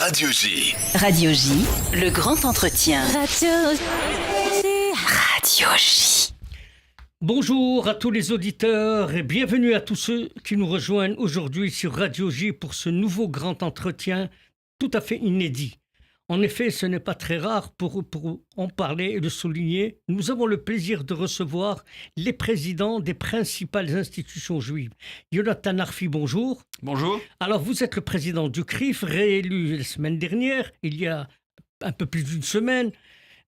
Radio J. Radio J, le grand entretien. Radio J. Bonjour à tous les auditeurs et bienvenue à tous ceux qui nous rejoignent aujourd'hui sur Radio J pour ce nouveau grand entretien tout à fait inédit. En effet, ce n'est pas très rare pour en parler et le souligner. Nous avons le plaisir de recevoir les présidents des principales institutions juives. Yonatan Arfi, bonjour. Bonjour. Alors, vous êtes le président du CRIF, réélu la semaine dernière, il y a un peu plus d'une semaine.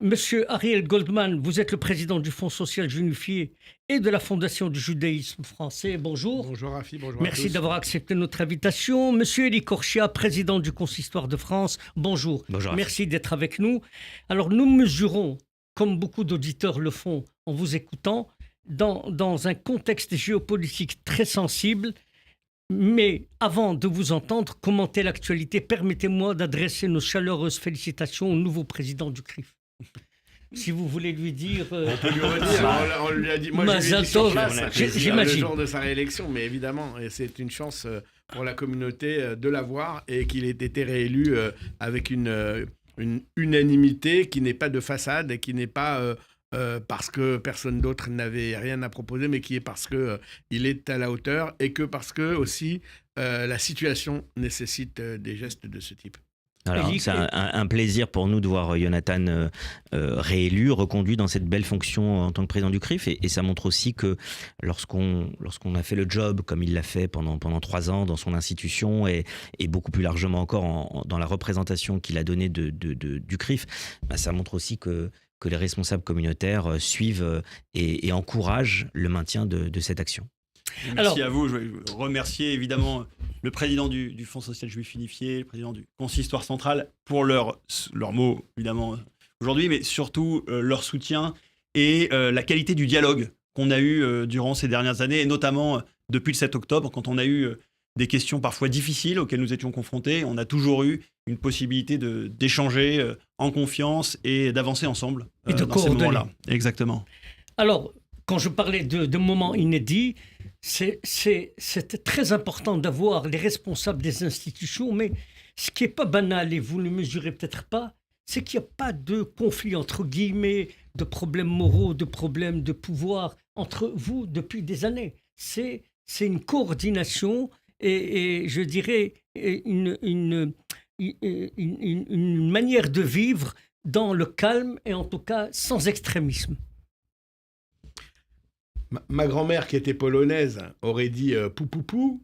Monsieur Ariel Goldman, vous êtes le président du Fonds social unifié et de la Fondation du judaïsme français. Bonjour. Bonjour Rafi, bonjour Merci à tous. d'avoir accepté notre invitation. Monsieur Elie Korchia, président du Consistoire de France. Bonjour. Bonjour. Merci d'être avec nous. Alors nous mesurons, comme beaucoup d'auditeurs le font en vous écoutant, dans un contexte géopolitique très sensible. Mais avant de vous entendre commenter l'actualité, permettez-moi d'adresser nos chaleureuses félicitations au nouveau président du CRIF. Si vous voulez lui dire... On peut lui redire, on lui a dit, moi je lui ai dit Mazal sur tov, place, j'imagine. le jour de sa réélection, mais évidemment, et c'est une chance pour la communauté de l'avoir et qu'il ait été réélu avec une unanimité qui n'est pas de façade et qui n'est pas parce que personne d'autre n'avait rien à proposer, mais qui est parce qu'il est à la hauteur et que parce que aussi la situation nécessite des gestes de ce type. Alors, c'est un plaisir pour nous de voir Yonatan réélu, reconduit dans cette belle fonction en tant que président du CRIF. Et ça montre aussi que lorsqu'on a fait le job comme il l'a fait pendant 3 ans dans son institution et beaucoup plus largement encore dans la représentation qu'il a donnée du CRIF, bah, ça montre aussi que les responsables communautaires suivent et encouragent le maintien de cette action. Merci à vous. Je veux remercier évidemment le président du Fonds social juif unifié, le président du Consistoire central pour leurs mots évidemment aujourd'hui, mais surtout leur soutien et la qualité du dialogue qu'on a eu durant ces dernières années, et notamment depuis le 7 octobre, quand on a eu des questions parfois difficiles auxquelles nous étions confrontés. On a toujours eu une possibilité d'échanger en confiance et d'avancer ensemble et de dans ces coordonner. moments-là. Exactement. Alors, quand je parlais de moments inédits, c'est très important d'avoir les responsables des institutions, mais ce qui n'est pas banal, et vous ne le mesurez peut-être pas, c'est qu'il n'y a pas de conflit, entre guillemets, de problèmes moraux, de problèmes de pouvoir entre vous depuis des années. C'est une coordination et je dirais une manière de vivre dans le calme et en tout cas sans extrémisme. Ma grand-mère, qui était polonaise, aurait dit pou pou pou.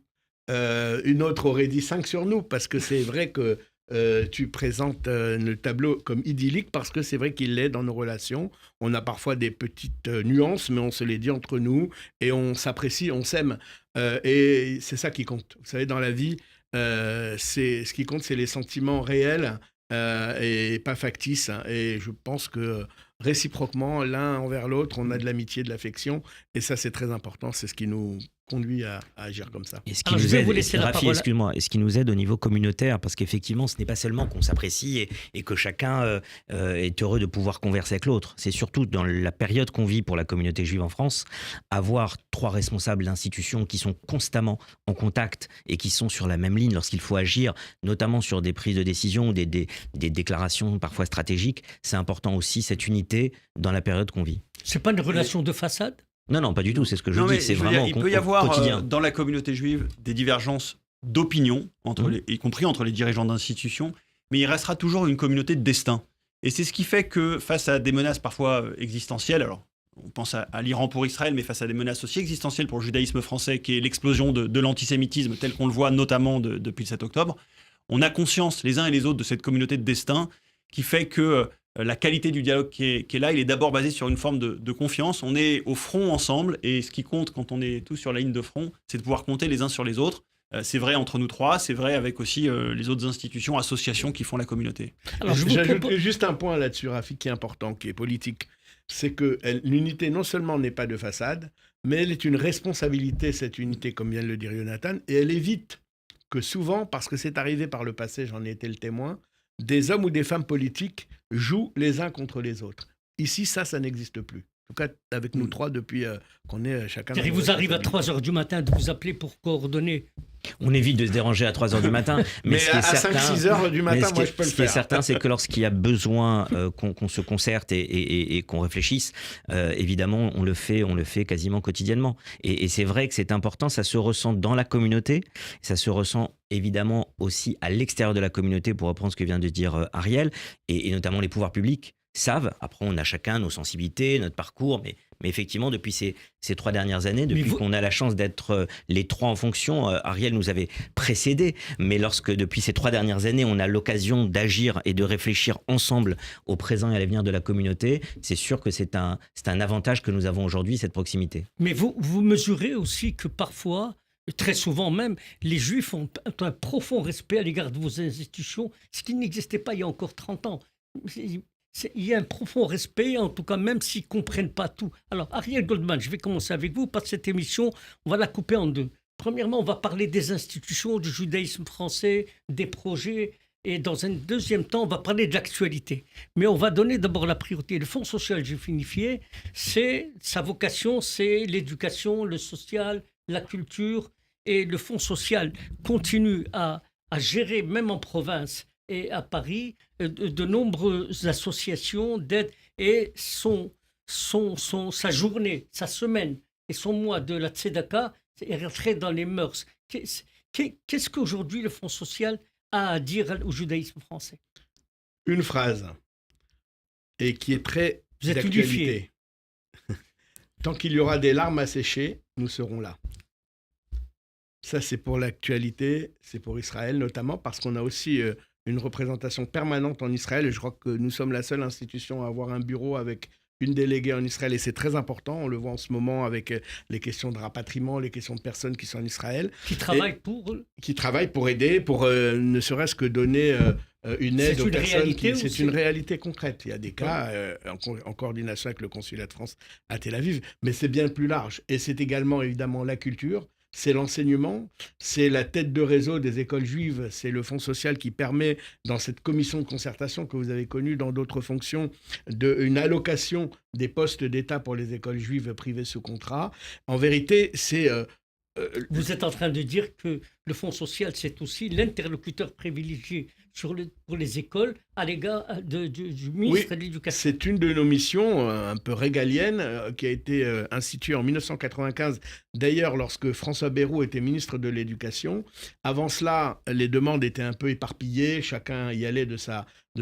Une autre aurait dit 5 sur nous, parce que c'est vrai que tu présentes le tableau comme idyllique, parce que c'est vrai qu'il l'est dans nos relations. On a parfois des petites nuances, mais on se les dit entre nous, et on s'apprécie, on s'aime. Et c'est ça qui compte. Vous savez, dans la vie, ce qui compte, c'est les sentiments réels et pas factices. Et je pense que réciproquement, l'un envers l'autre, on a de l'amitié, de l'affection, et ça c'est très important, c'est ce qui nous conduit à agir comme ça. Et ce qui nous aide, Rafi, excuse-moi, et ce qui nous aide au niveau communautaire, parce qu'effectivement, ce n'est pas seulement qu'on s'apprécie et que chacun est heureux de pouvoir converser avec l'autre. C'est surtout dans la période qu'on vit pour la communauté juive en France, avoir 3 responsables d'institutions qui sont constamment en contact et qui sont sur la même ligne lorsqu'il faut agir, notamment sur des prises de décision ou des déclarations parfois stratégiques. C'est important aussi, cette unité dans la période qu'on vit. C'est pas une relation de façade ? Non, pas du tout, c'est ce que je dis, c'est vraiment il peut y avoir quotidien. Dans la communauté juive des divergences d'opinion, y compris entre les dirigeants d'institutions, mais il restera toujours une communauté de destin. Et c'est ce qui fait que face à des menaces parfois existentielles, alors on pense à l'Iran pour Israël, mais face à des menaces aussi existentielles pour le judaïsme français, qui est l'explosion de l'antisémitisme tel qu'on le voit notamment depuis le 7 octobre, on a conscience les uns et les autres de cette communauté de destin qui fait que la qualité du dialogue qui est là, il est d'abord basé sur une forme de confiance. On est au front ensemble, et ce qui compte quand on est tous sur la ligne de front, c'est de pouvoir compter les uns sur les autres. C'est vrai entre nous 3, c'est vrai avec aussi les autres institutions, associations qui font la communauté. Alors, j'ajoute juste un point là-dessus, Rafi, qui est important, qui est politique. C'est que l'unité non seulement n'est pas de façade, mais elle est une responsabilité, cette unité, comme vient de le dire Yonatan, et elle évite que souvent, parce que c'est arrivé par le passé, j'en ai été le témoin, des hommes ou des femmes politiques jouent les uns contre les autres. Ici, ça n'existe plus. En tout cas, avec nous 3, depuis qu'on est chacun... Il vous arrive à 3h du matin de vous appeler pour coordonner On évite de se déranger à 3h du matin. Mais ce qui est à certain, 5-6 heures du matin, moi, je peux le Ce qui est faire. certain, c'est que lorsqu'il y a besoin qu'on se concerte et qu'on réfléchisse, évidemment, on le fait quasiment quotidiennement. Et c'est vrai que c'est important, ça se ressent dans la communauté, ça se ressent évidemment aussi à l'extérieur de la communauté, pour reprendre ce que vient de dire Ariel, et notamment les pouvoirs publics savent. Après, on a chacun nos sensibilités, notre parcours, mais effectivement, depuis ces 3 dernières années, depuis qu'on a la chance d'être les 3 en fonction, Ariel nous avait précédés, mais lorsque depuis ces 3 dernières années, on a l'occasion d'agir et de réfléchir ensemble au présent et à l'avenir de la communauté, c'est sûr que c'est un avantage que nous avons aujourd'hui, cette proximité. Mais vous mesurez aussi que parfois, très souvent même, les Juifs ont un profond respect à l'égard de vos institutions, ce qui n'existait pas il y a encore 30 ans. Il y a un profond respect, en tout cas, même s'ils ne comprennent pas tout. Alors, Ariel Goldman, je vais commencer avec vous, parce que cette émission, on va la couper en 2. Premièrement, on va parler des institutions, du judaïsme français, des projets, et dans un deuxième temps, on va parler de l'actualité. Mais on va donner d'abord la priorité. Le Fonds social juif unifié, sa vocation, c'est l'éducation, le social, la culture, et le Fonds social continue à gérer, même en province, et à Paris, de nombreuses associations d'aide, et sa journée, sa semaine et son mois de la Tzedaka est rentré dans les mœurs. Qu'est-ce qu'aujourd'hui le Fonds social a à dire au judaïsme français? Une phrase, et qui est très Vous êtes d'actualité. unifié. Tant qu'il y aura des larmes à sécher, nous serons là. Ça, c'est pour l'actualité, c'est pour Israël notamment, parce qu'on a aussi une représentation permanente en Israël. Et je crois que nous sommes la seule institution à avoir un bureau avec une déléguée en Israël, et c'est très important. On le voit en ce moment avec les questions de rapatriement, les questions de personnes qui sont en Israël. Qui travaillent Qui travaillent pour aider, pour ne serait-ce que donner une aide aux personnes. C'est une réalité concrète. Il y a des cas en coordination avec le consulat de France à Tel Aviv, mais c'est bien plus large. Et c'est également évidemment la culture. C'est l'enseignement, c'est la tête de réseau des écoles juives, c'est le Fonds social qui permet, dans cette commission de concertation que vous avez connue dans d'autres fonctions, une allocation des postes d'État pour les écoles juives privées sous contrat. En vérité, c'est... Vous êtes en train de dire que le Fonds social, c'est aussi l'interlocuteur privilégié pour les écoles à l'égard du ministre de l'Éducation. C'est une de nos missions un peu régalienne qui a été instituée en 1995, d'ailleurs lorsque François Bayrou était ministre de l'Éducation. Avant cela, les demandes étaient un peu éparpillées, chacun y allait de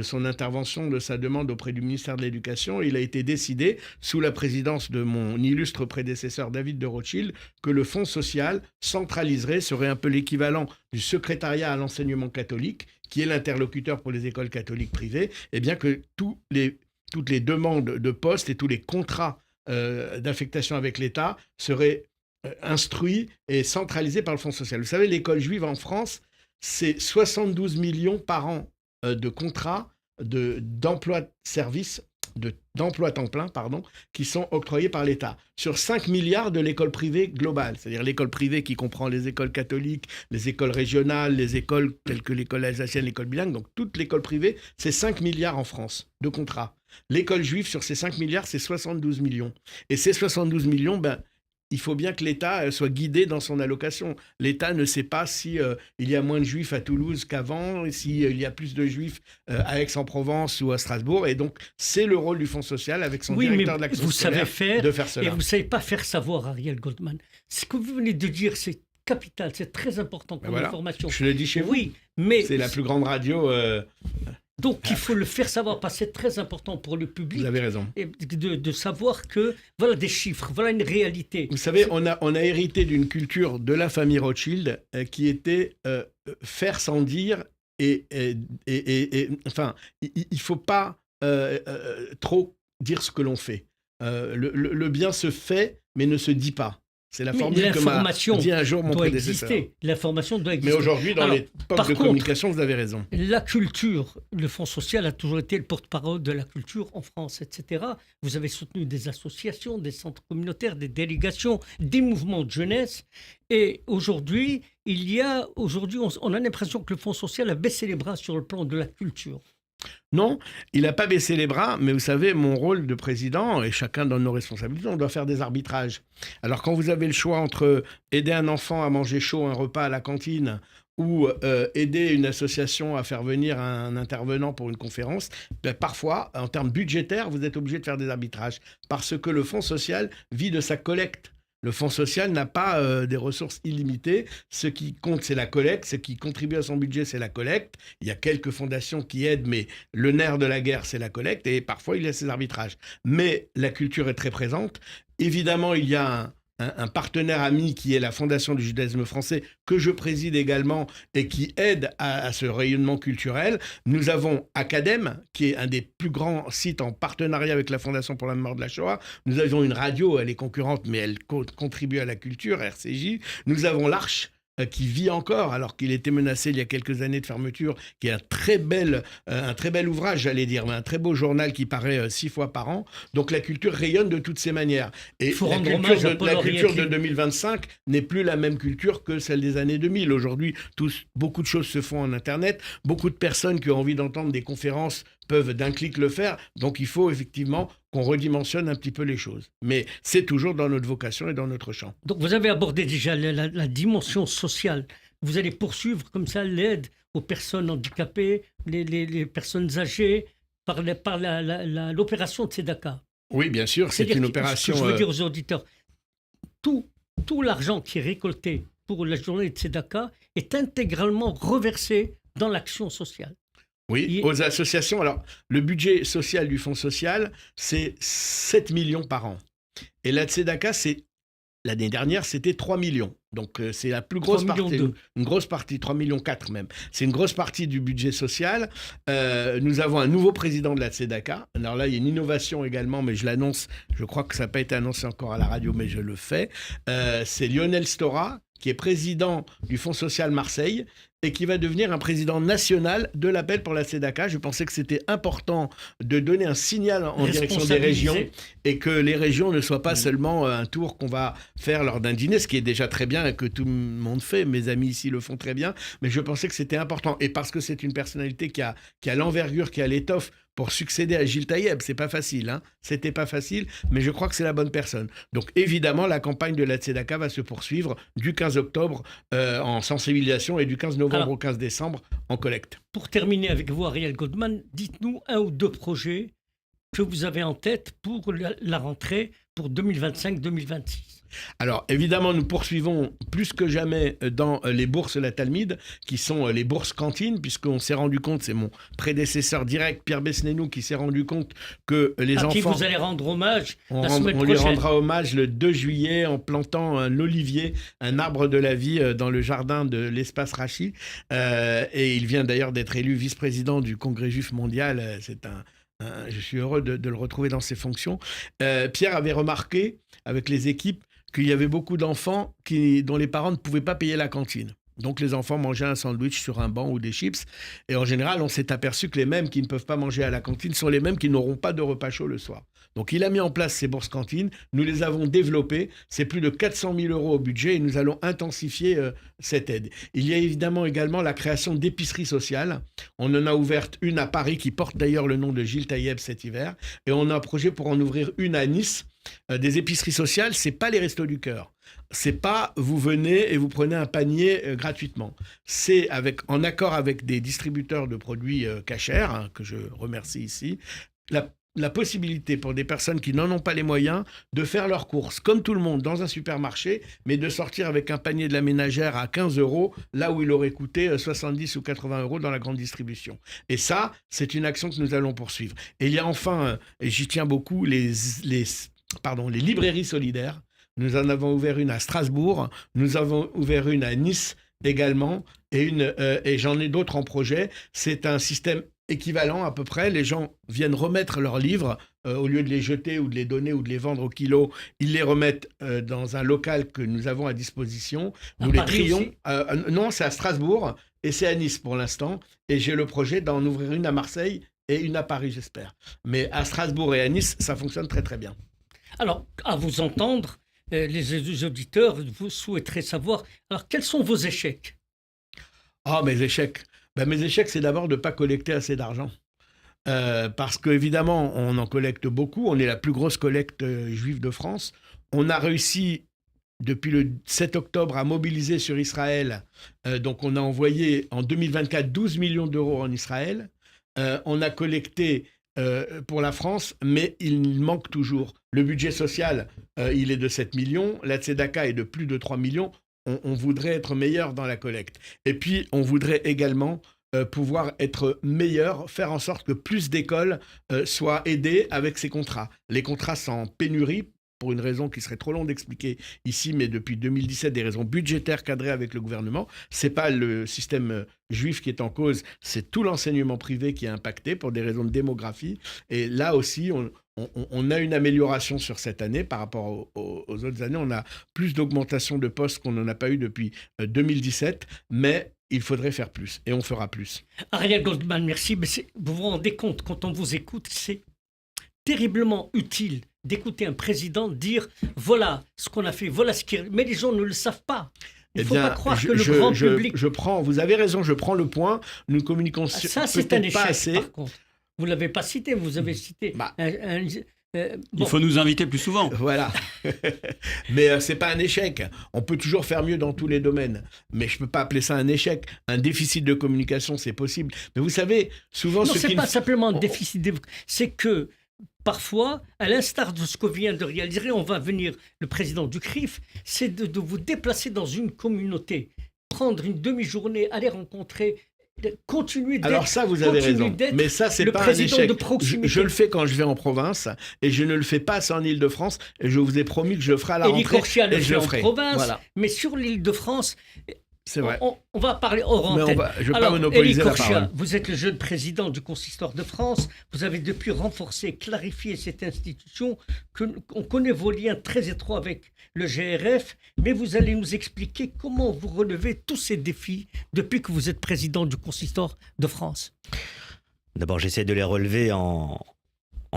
son intervention, de sa demande auprès du ministère de l'Éducation. Il a été décidé, sous la présidence de mon illustre prédécesseur David de Rothschild, que le Fonds social centraliserait, serait un peu l'équivalent du secrétariat à l'enseignement catholique, qui est l'interlocuteur pour les écoles catholiques privées, et bien que toutes les demandes de poste et tous les contrats d'affectation avec l'État seraient instruits et centralisés par le Fonds social. Vous savez, l'école juive en France, c'est 72 millions par an de contrats d'emploi de service, d'emploi temps plein, qui sont octroyés par l'État, sur 5 milliards de l'école privée globale, c'est-à-dire l'école privée qui comprend les écoles catholiques, les écoles régionales, les écoles telles que l'école alsacienne, l'école bilingue, donc toute l'école privée, c'est 5 milliards en France de contrats. L'école juive, sur ces 5 milliards, c'est 72 millions. Et ces 72 millions, il faut bien que l'État soit guidé dans son allocation. L'État ne sait pas si il y a moins de juifs à Toulouse qu'avant, s'il y a plus de juifs à Aix-en-Provence ou à Strasbourg. Et donc, c'est le rôle du Fonds social avec son directeur de l'action scolaire de faire cela. Et vous ne savez pas faire savoir, Ariel Goldman. Ce que vous venez de dire, c'est capital, c'est très important comme information. Je le dis chez vous. Oui, mais... C'est la plus grande radio... Donc, il faut le faire savoir, parce que c'est très important pour le public. Vous avez raison. Et de savoir que, voilà des chiffres, voilà une réalité. Vous savez, on a hérité d'une culture de la famille Rothschild qui était faire sans dire enfin, il ne faut pas trop dire ce que l'on fait. Le bien se fait, mais ne se dit pas. C'est la formule que m'a dit un jour mon prédécesseur. L'information doit exister. Mais aujourd'hui, dans l'époque de communication, vous avez raison. La culture, le Fonds social a toujours été le porte-parole de la culture en France, etc. Vous avez soutenu des associations, des centres communautaires, des délégations, des mouvements de jeunesse. Et aujourd'hui, on a l'impression que le Fonds social a baissé les bras sur le plan de la culture. Non, il n'a pas baissé les bras, mais vous savez, mon rôle de président, et chacun dans nos responsabilités, on doit faire des arbitrages. Alors quand vous avez le choix entre aider un enfant à manger chaud un repas à la cantine ou aider une association à faire venir un intervenant pour une conférence, ben, parfois, en termes budgétaires, vous êtes obligé de faire des arbitrages parce que le fonds social vit de sa collecte. Le fonds social n'a pas des ressources illimitées. Ce qui compte, c'est la collecte. Ce qui contribue à son budget, c'est la collecte. Il y a quelques fondations qui aident, mais le nerf de la guerre, c'est la collecte. Et parfois, il y a ces arbitrages. Mais la culture est très présente. Évidemment, il y a un partenaire ami qui est la Fondation du judaïsme français, que je préside également et qui aide à ce rayonnement culturel. Nous avons Academ, qui est un des plus grands sites en partenariat avec la Fondation pour la mémoire de la Shoah. Nous avons une radio, elle est concurrente, mais elle contribue à la culture, RCJ. Nous avons l'Arche, qui vit encore, alors qu'il était menacé il y a quelques années de fermeture, qui est un très bel ouvrage, j'allais dire, mais un très beau journal qui paraît 6 fois par an. Donc la culture rayonne de toutes ces manières. Et la culture de 2025 n'est plus la même culture que celle des années 2000. Aujourd'hui, beaucoup de choses se font en Internet. Beaucoup de personnes qui ont envie d'entendre des conférences peuvent d'un clic le faire. Donc il faut effectivement qu'on redimensionne un petit peu les choses. Mais c'est toujours dans notre vocation et dans notre champ. Donc vous avez abordé déjà la dimension sociale. Vous allez poursuivre comme ça l'aide aux personnes handicapées, les personnes âgées, par l'opération de Tzedaka. Oui, bien sûr, c'est une opération... Ce que je veux dire aux auditeurs, tout l'argent qui est récolté pour la journée de Tzedaka est intégralement reversé dans l'action sociale. Oui, aux associations. Alors, le budget social du Fonds social, c'est 7 millions par an. Et la Tzedaka, l'année dernière, c'était 3 millions. Donc, c'est la plus grosse partie. Une grosse partie, 3 millions 4 même. C'est une grosse partie du budget social. Nous avons un nouveau président de la Tzedaka. Alors là, il y a une innovation également, mais je l'annonce. Je crois que ça n'a pas été annoncé encore à la radio, mais je le fais. C'est Lionel Stora, qui est président du Fonds social Marseille et qui va devenir un président national de l'appel pour la Tzedaka. Je pensais que c'était important de donner un signal en direction des régions et que les régions ne soient pas seulement un tour qu'on va faire lors d'un dîner, ce qui est déjà très bien et que tout le monde fait. Mes amis ici le font très bien, mais je pensais que c'était important. Et parce que c'est une personnalité qui a l'envergure, qui a l'étoffe pour succéder à Gilles Taïeb. C'est pas facile, hein. C'était pas facile, mais je crois que c'est la bonne personne. Donc évidemment, la campagne de la Tzedaka va se poursuivre du 15 octobre en sensibilisation et du 15 novembre au 15 décembre en collecte. Pour terminer avec vous, Ariel Goldman, dites-nous 1 ou 2 projets que vous avez en tête pour la rentrée pour 2025-2026. Alors, évidemment, nous poursuivons plus que jamais dans les bourses La Talmide, qui sont les bourses cantines, puisqu'on s'est rendu compte, c'est mon prédécesseur direct, Pierre Besnénou, qui s'est rendu compte que les enfants... À qui vous allez rendre hommage la semaine prochaine. On lui rendra hommage le 2 juillet en plantant un olivier, un arbre de la vie dans le jardin de l'espace Rachi. Et il vient d'ailleurs d'être élu vice-président du Congrès juif mondial. Je suis heureux de le retrouver dans ses fonctions. Pierre avait remarqué, avec les équipes, qu'il y avait beaucoup d'enfants dont les parents ne pouvaient pas payer la cantine. Donc les enfants mangeaient un sandwich sur un banc ou des chips. Et en général, on s'est aperçu que les mêmes qui ne peuvent pas manger à la cantine sont les mêmes qui n'auront pas de repas chaud le soir. Donc il a mis en place ces bourses cantines. Nous les avons développées. C'est plus de 400 000 € au budget et nous allons intensifier cette aide. Il y a également la création d'épiceries sociales. On en a ouverte une à Paris qui porte d'ailleurs le nom de Gilles Taïeb cet hiver. Et on a un projet pour en ouvrir une à Nice. Des épiceries sociales, c'est pas les restos du cœur. C'est pas vous venez et vous prenez un panier gratuitement. C'est en accord avec des distributeurs de produits cachers, hein, que je remercie ici, la possibilité pour des personnes qui n'en ont pas les moyens de faire leurs courses, comme tout le monde, dans un supermarché, mais de sortir avec un panier de la ménagère à 15 € là où il aurait coûté 70 ou 80 € dans la grande distribution. Et ça, c'est une action que nous allons poursuivre. Et il y a enfin, et j'y tiens beaucoup, les librairies solidaires. Nous en avons ouvert une à Strasbourg, nous avons ouvert une à Nice également, et j'en ai d'autres en projet. C'est un système équivalent à peu près. Les gens viennent remettre leurs livres, au lieu de les jeter ou de les donner ou de les vendre au kilo, ils les remettent dans un local que nous avons à disposition. Nous les trions. Non, c'est à Strasbourg et c'est à Nice pour l'instant. Et j'ai le projet d'en ouvrir une à Marseille et une à Paris, j'espère. Mais à Strasbourg et à Nice, ça fonctionne très très bien. Alors, à vous entendre, les auditeurs, vous souhaiterez savoir, alors quels sont vos échecs ? Mes échecs. Mes échecs, c'est d'abord de ne pas collecter assez d'argent. parce qu'évidemment, on en collecte beaucoup. On est la plus grosse collecte juive de France. On a réussi, depuis le 7 octobre, à mobiliser sur Israël. Donc, on a envoyé en 2024 12 millions d'euros en Israël. On a collecté pour la France, mais il manque toujours. Le budget social, il est de 7 millions. La Tzedaka est de plus de 3 millions. On voudrait être meilleur dans la collecte. Et puis, on voudrait également pouvoir être meilleur, faire en sorte que plus d'écoles soient aidées avec ces contrats. Les contrats sont en pénurie, pour une raison qui serait trop longue d'expliquer ici, mais depuis 2017, des raisons budgétaires cadrées avec le gouvernement. C'est pas le système juif qui est en cause, c'est tout l'enseignement privé qui est impacté pour des raisons de démographie. Et là aussi, on a une amélioration sur cette année par rapport aux autres années. On a plus d'augmentation de postes qu'on n'en a pas eu depuis 2017, mais il faudrait faire plus, et on fera plus. Ariel Goldman, merci. Mais vous vous rendez compte, quand on vous écoute, c'est terriblement utile d'écouter un président dire voilà ce qu'on a fait, voilà ce qui... Mais les gens ne le savent pas. Il ne faut pas croire que le grand public... Vous avez raison, je prends le point. Nous communiquons ça, c'est un échec, pas assez. Par contre. Vous ne l'avez pas cité, vous avez cité... Il faut nous inviter plus souvent. Voilà. Mais ce n'est pas un échec. On peut toujours faire mieux dans tous les domaines. Mais je ne peux pas appeler ça un échec. Un déficit de communication, c'est possible. Mais vous savez, souvent... Non, ce n'est pas simplement un déficit de... C'est que parfois, à l'instar de ce qu'on vient de réaliser, on va venir, le président du CRIF, c'est de vous déplacer dans une communauté, prendre une demi-journée, aller rencontrer, continuer d'être... Alors ça, vous avez raison, mais ça, c'est pas un échec. Je le fais quand je vais en province, et je ne le fais pas en Île-de-France, et je vous ai promis que je le ferai à la rentrée, et je le ferai en province, voilà. Mais sur l'Île-de-France... C'est vrai. On va parler hors antenne. Je ne veux pas monopoliser la parole. Vous êtes le jeune président du Consistoire de France. Vous avez depuis renforcé, clarifié cette institution. On connaît vos liens très étroits avec le GRF, mais vous allez nous expliquer comment vous relevez tous ces défis depuis que vous êtes président du Consistoire de France. D'abord, j'essaie de les relever en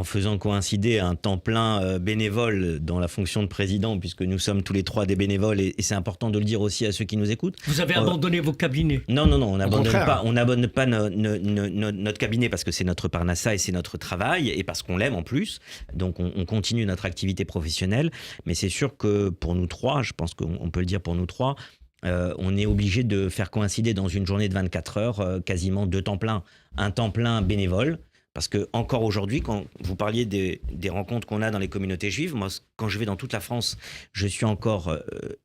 faisant coïncider un temps plein bénévole dans la fonction de président, puisque nous sommes tous les trois des bénévoles, et c'est important de le dire aussi à ceux qui nous écoutent. Vous avez abandonné vos cabinets? Non, on n'abandonne pas notre cabinet, parce que c'est notre parnassa et c'est notre travail, et parce qu'on l'aime en plus. Donc on continue notre activité professionnelle, mais c'est sûr que pour nous trois, je pense qu'on peut le dire pour nous trois, on est obligé de faire coïncider dans une journée de 24 heures quasiment deux temps plein. Un temps plein bénévole, parce que encore aujourd'hui, quand vous parliez des rencontres qu'on a dans les communautés juives, moi, quand je vais dans toute la France, je suis encore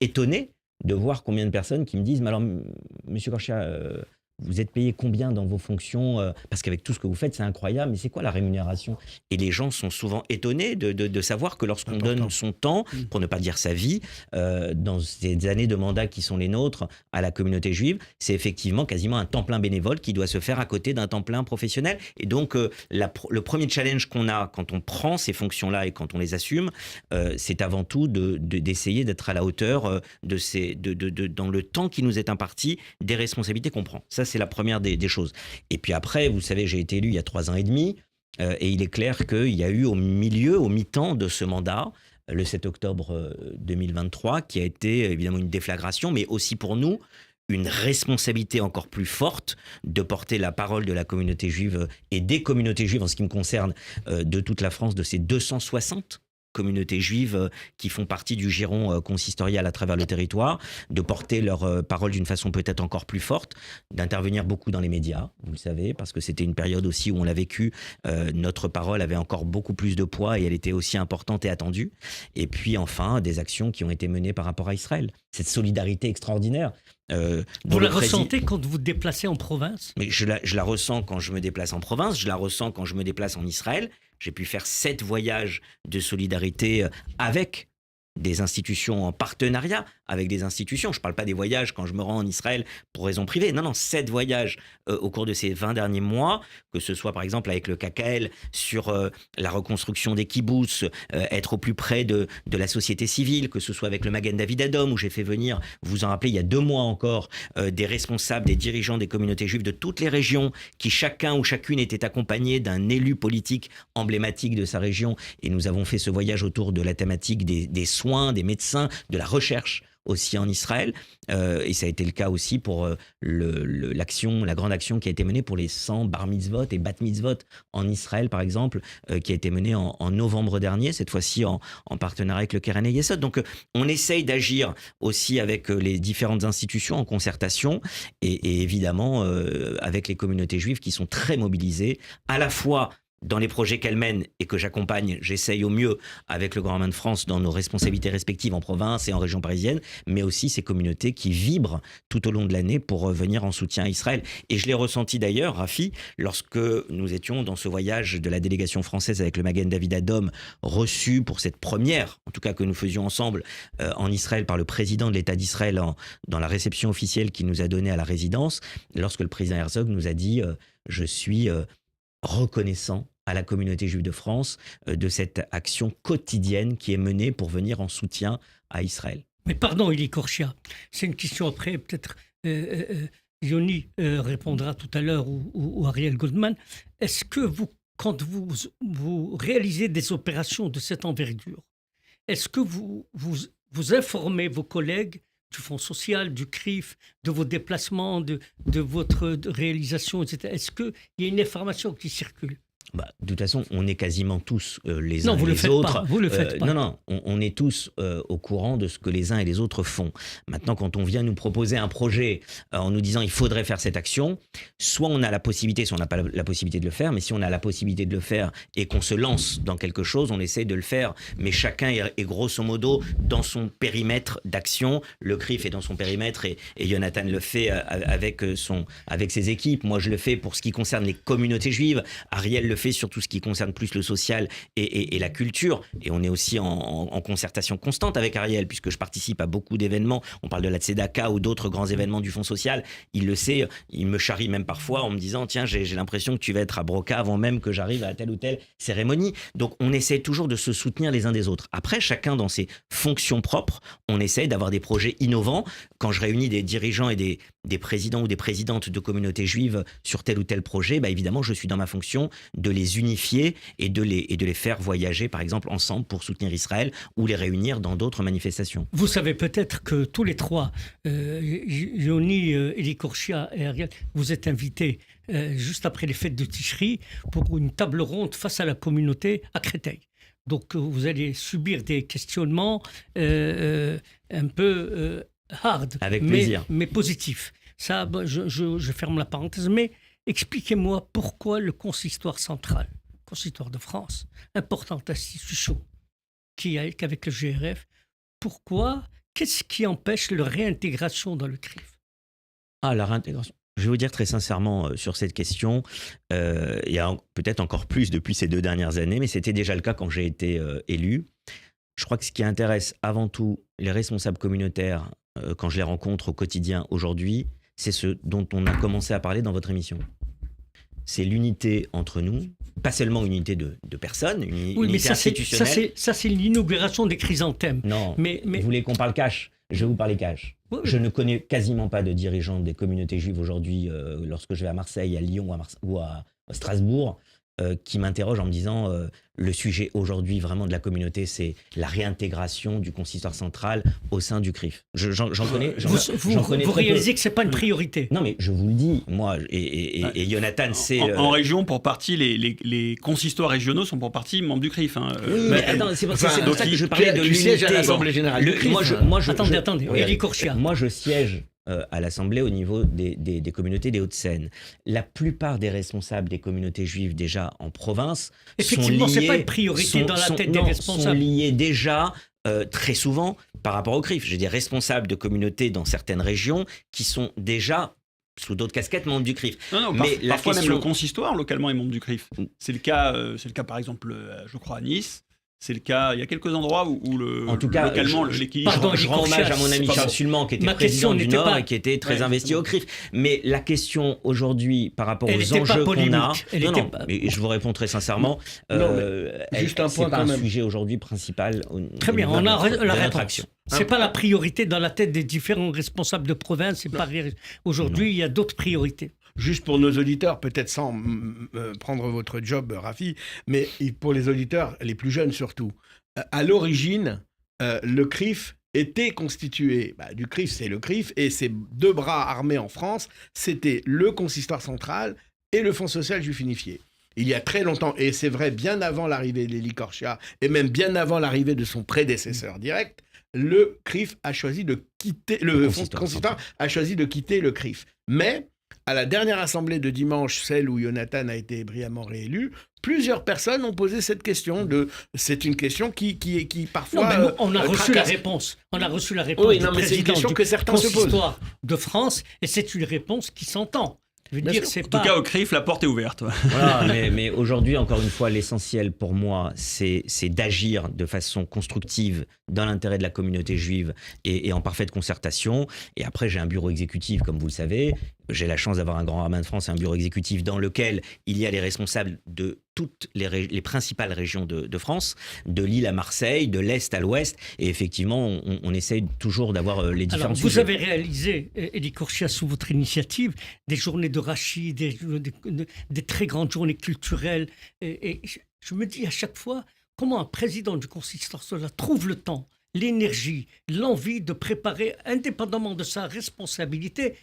étonné de voir combien de personnes qui me disent « Mais alors, Monsieur Korchia, vous êtes payé combien dans vos fonctions parce qu'avec tout ce que vous faites, c'est incroyable, mais c'est quoi la rémunération ?» Et les gens sont souvent étonnés de savoir que lorsqu'on donne son temps, pour ne pas dire sa vie, dans ces années de mandat qui sont les nôtres à la communauté juive, c'est effectivement quasiment un temps plein bénévole qui doit se faire à côté d'un temps plein professionnel. Et donc, le premier challenge qu'on a quand on prend ces fonctions-là et quand on les assume, c'est avant tout d'essayer d'être à la hauteur dans le temps qui nous est imparti, des responsabilités qu'on prend. Ça, c'est la première des choses. Et puis après, vous savez, j'ai été élu il y a 3 ans et demi, et il est clair qu'il y a eu au mi-temps de ce mandat, le 7 octobre 2023, qui a été évidemment une déflagration, mais aussi pour nous, une responsabilité encore plus forte de porter la parole de la communauté juive et des communautés juives, en ce qui me concerne, de toute la France, de ces 260 communautés juives qui font partie du giron consistorial à travers le territoire, de porter leur parole d'une façon peut-être encore plus forte, d'intervenir beaucoup dans les médias, vous le savez, parce que c'était une période aussi où on l'a vécu, notre parole avait encore beaucoup plus de poids et elle était aussi importante et attendue. Et puis enfin, des actions qui ont été menées par rapport à Israël. Cette solidarité extraordinaire. Vous la ressentez quand vous vous déplacez en province? Mais je la ressens quand je me déplace en province, je la ressens quand je me déplace en Israël. J'ai pu faire 7 voyages de solidarité avec des institutions, en partenariat avec des institutions. Je ne parle pas des voyages quand je me rends en Israël pour raison privée. Non, 7 voyages au cours de ces 20 derniers mois, que ce soit par exemple avec le KKL sur la reconstruction des kibboutz, être au plus près de la société civile, que ce soit avec le Magen David Adom, où j'ai fait venir, vous vous en rappelez, il y a 2 mois encore, des responsables, des dirigeants des communautés juives de toutes les régions, qui chacun ou chacune était accompagné d'un élu politique emblématique de sa région. Et nous avons fait ce voyage autour de la thématique des soins, des médecins, de la recherche. aussi en Israël. Et ça a été le cas aussi pour la grande action qui a été menée pour les 100 bar mitzvot et bat mitzvot en Israël, par exemple, qui a été menée en novembre dernier, cette fois-ci en partenariat avec le Keren Yesod. Donc, on essaye d'agir aussi avec les différentes institutions en concertation et évidemment avec les communautés juives qui sont très mobilisées, à la fois dans les projets qu'elles mènent et que j'accompagne, j'essaye au mieux avec le Grand Rabbin de France dans nos responsabilités respectives en province et en région parisienne, mais aussi ces communautés qui vibrent tout au long de l'année pour venir en soutien à Israël. Et je l'ai ressenti d'ailleurs, Rafi, lorsque nous étions dans ce voyage de la délégation française avec le Magen David Adom, reçu pour cette première, en tout cas que nous faisions ensemble en Israël par le président de l'État d'Israël dans la réception officielle qu'il nous a donnée à la résidence, lorsque le président Herzog nous a dit « Je suis reconnaissant à la communauté juive de France de cette action quotidienne qui est menée pour venir en soutien à Israël. » Mais pardon, Élie Korshia, c'est une question après, peut-être Yoni répondra tout à l'heure ou Ariel Goldman. Est-ce que quand vous réalisez des opérations de cette envergure, est-ce que vous informez vos collègues du Fonds social, du CRIF, de vos déplacements, de votre réalisation, etc. Est-ce qu'il y a une information qui circule ? De toute façon, on est quasiment tous les uns et les autres. Vous le faites pas. Non, on est tous au courant de ce que les uns et les autres font. Maintenant, quand on vient nous proposer un projet en nous disant il faudrait faire cette action, soit on a la possibilité, soit on n'a pas la possibilité de le faire, mais si on a la possibilité de le faire et qu'on se lance dans quelque chose, on essaie de le faire. Mais chacun est grosso modo dans son périmètre d'action. Le CRIF est dans son périmètre et Jonathan le fait avec ses équipes. Moi, je le fais pour ce qui concerne les communautés juives. Ariel le fait sur tout ce qui concerne plus le social et la culture. Et on est aussi en concertation constante avec Ariel, puisque je participe à beaucoup d'événements. On parle de la Tzedaka ou d'autres grands événements du Fonds social. Il le sait, il me charrie même parfois en me disant « Tiens, j'ai l'impression que tu vas être à Broca avant même que j'arrive à telle ou telle cérémonie. » Donc, on essaie toujours de se soutenir les uns des autres. Après, chacun dans ses fonctions propres, on essaie d'avoir des projets innovants. Quand je réunis des dirigeants et des présidents ou des présidentes de communautés juives sur tel ou tel projet, évidemment, je suis dans ma fonction de les unifier et de les faire voyager, par exemple, ensemble pour soutenir Israël ou les réunir dans d'autres manifestations. Vous savez peut-être que tous les trois, Yoni, Élie Korshia et Ariel, vous êtes invités juste après les fêtes de Tishri pour une table ronde face à la communauté à Créteil. Donc vous allez subir des questionnements un peu hard, avec plaisir, mais positifs. Ça, je ferme la parenthèse, mais expliquez-moi pourquoi le consistoire central, consistoire de France, importante institution qu'avec le GRF, qu'est-ce qui empêche leur réintégration dans le CRIF ? La réintégration. Je vais vous dire très sincèrement sur cette question, il y a peut-être encore plus depuis ces 2 dernières années, mais c'était déjà le cas quand j'ai été élu. Je crois que ce qui intéresse avant tout les responsables communautaires, quand je les rencontre au quotidien aujourd'hui, c'est ce dont on a commencé à parler dans votre émission. C'est l'unité entre nous, pas seulement une unité de personnes, une unité institutionnelle. Ça, c'est l'inauguration des chrysanthèmes. Non, vous voulez qu'on parle cash ? Je vais vous parler cash. Oui. Je ne connais quasiment pas de dirigeants des communautés juives aujourd'hui, lorsque je vais à Marseille, à Lyon ou à Strasbourg, qui m'interrogent en me disant le sujet aujourd'hui vraiment de la communauté, c'est la réintégration du consistoire central au sein du CRIF. J'en connais. Vous réalisez que c'est pas une priorité. Non, mais je vous le dis, moi et Jonathan, c'est en région, pour partie, les consistoires régionaux sont pour partie membres du CRIF. Oui, mais attends, c'est pour ça que je parlais de l'unité. Tu sièges à l'Assemblée générale du CRIF. Attendez, Élie Korshia. Moi, je siège à l'Assemblée au niveau des communautés des Hauts-de-Seine. La plupart des responsables des communautés juives déjà en province effectivement, c'est pas une priorité dans la tête des responsables. Sont liés déjà très souvent par rapport au CRIF. J'ai des responsables de communautés dans certaines régions qui sont déjà sous d'autres casquettes membres du CRIF. Non, mais parfois même le consistoire localement est membre du CRIF. C'est le cas par exemple, je crois à Nice. C'est le cas, il y a quelques endroits où localement l'équilibre... Je rends hommage à mon ami Charles Sulman, qui était président du Nord et qui était très investi au CRIF. Mais la question aujourd'hui, par rapport aux enjeux qu'on a... mais je vous réponds très sincèrement, juste un point, c'est pas un sujet aujourd'hui principal. Très bien, on a la réponse. C'est pas la priorité dans la tête des différents responsables de province. Aujourd'hui, il y a d'autres priorités. Juste pour nos auditeurs, peut-être sans prendre votre job, Rafi, mais pour les auditeurs, les plus jeunes surtout. À l'origine, le CRIF était constitué du CRIF, c'est le CRIF, et ses deux bras armés en France, c'était le consistoire central et le Fonds social juif unifié. Il y a très longtemps, et c'est vrai bien avant l'arrivée d'Élie Korchia, et même bien avant l'arrivée de son prédécesseur direct, le CRIF a choisi de quitter, le consistoire a choisi de quitter le CRIF. Mais, à la dernière assemblée de dimanche, celle où Jonathan a été brillamment réélu, plusieurs personnes ont posé cette question. C'est une question qui parfois... Non, on a reçu la réponse. On a reçu la réponse du président du consistoire de France, et c'est une réponse qui s'entend. En tout cas, au CRIF, la porte est ouverte. Voilà, mais aujourd'hui, encore une fois, l'essentiel pour moi, c'est d'agir de façon constructive dans l'intérêt de la communauté juive et en parfaite concertation. Et après, j'ai un bureau exécutif, comme vous le savez. J'ai la chance d'avoir un grand rabbin de France et un bureau exécutif dans lequel il y a les responsables de toutes les principales régions de France, de Lille à Marseille, de l'Est à l'Ouest. Et effectivement, on essaye toujours d'avoir les différents sujets. Vous avez réalisé, Élie Korchia, sous votre initiative, des journées de Rachi, des très grandes journées culturelles. Et je me dis à chaque fois, comment un président du consistoire trouve le temps, l'énergie, l'envie de préparer, indépendamment de sa responsabilité,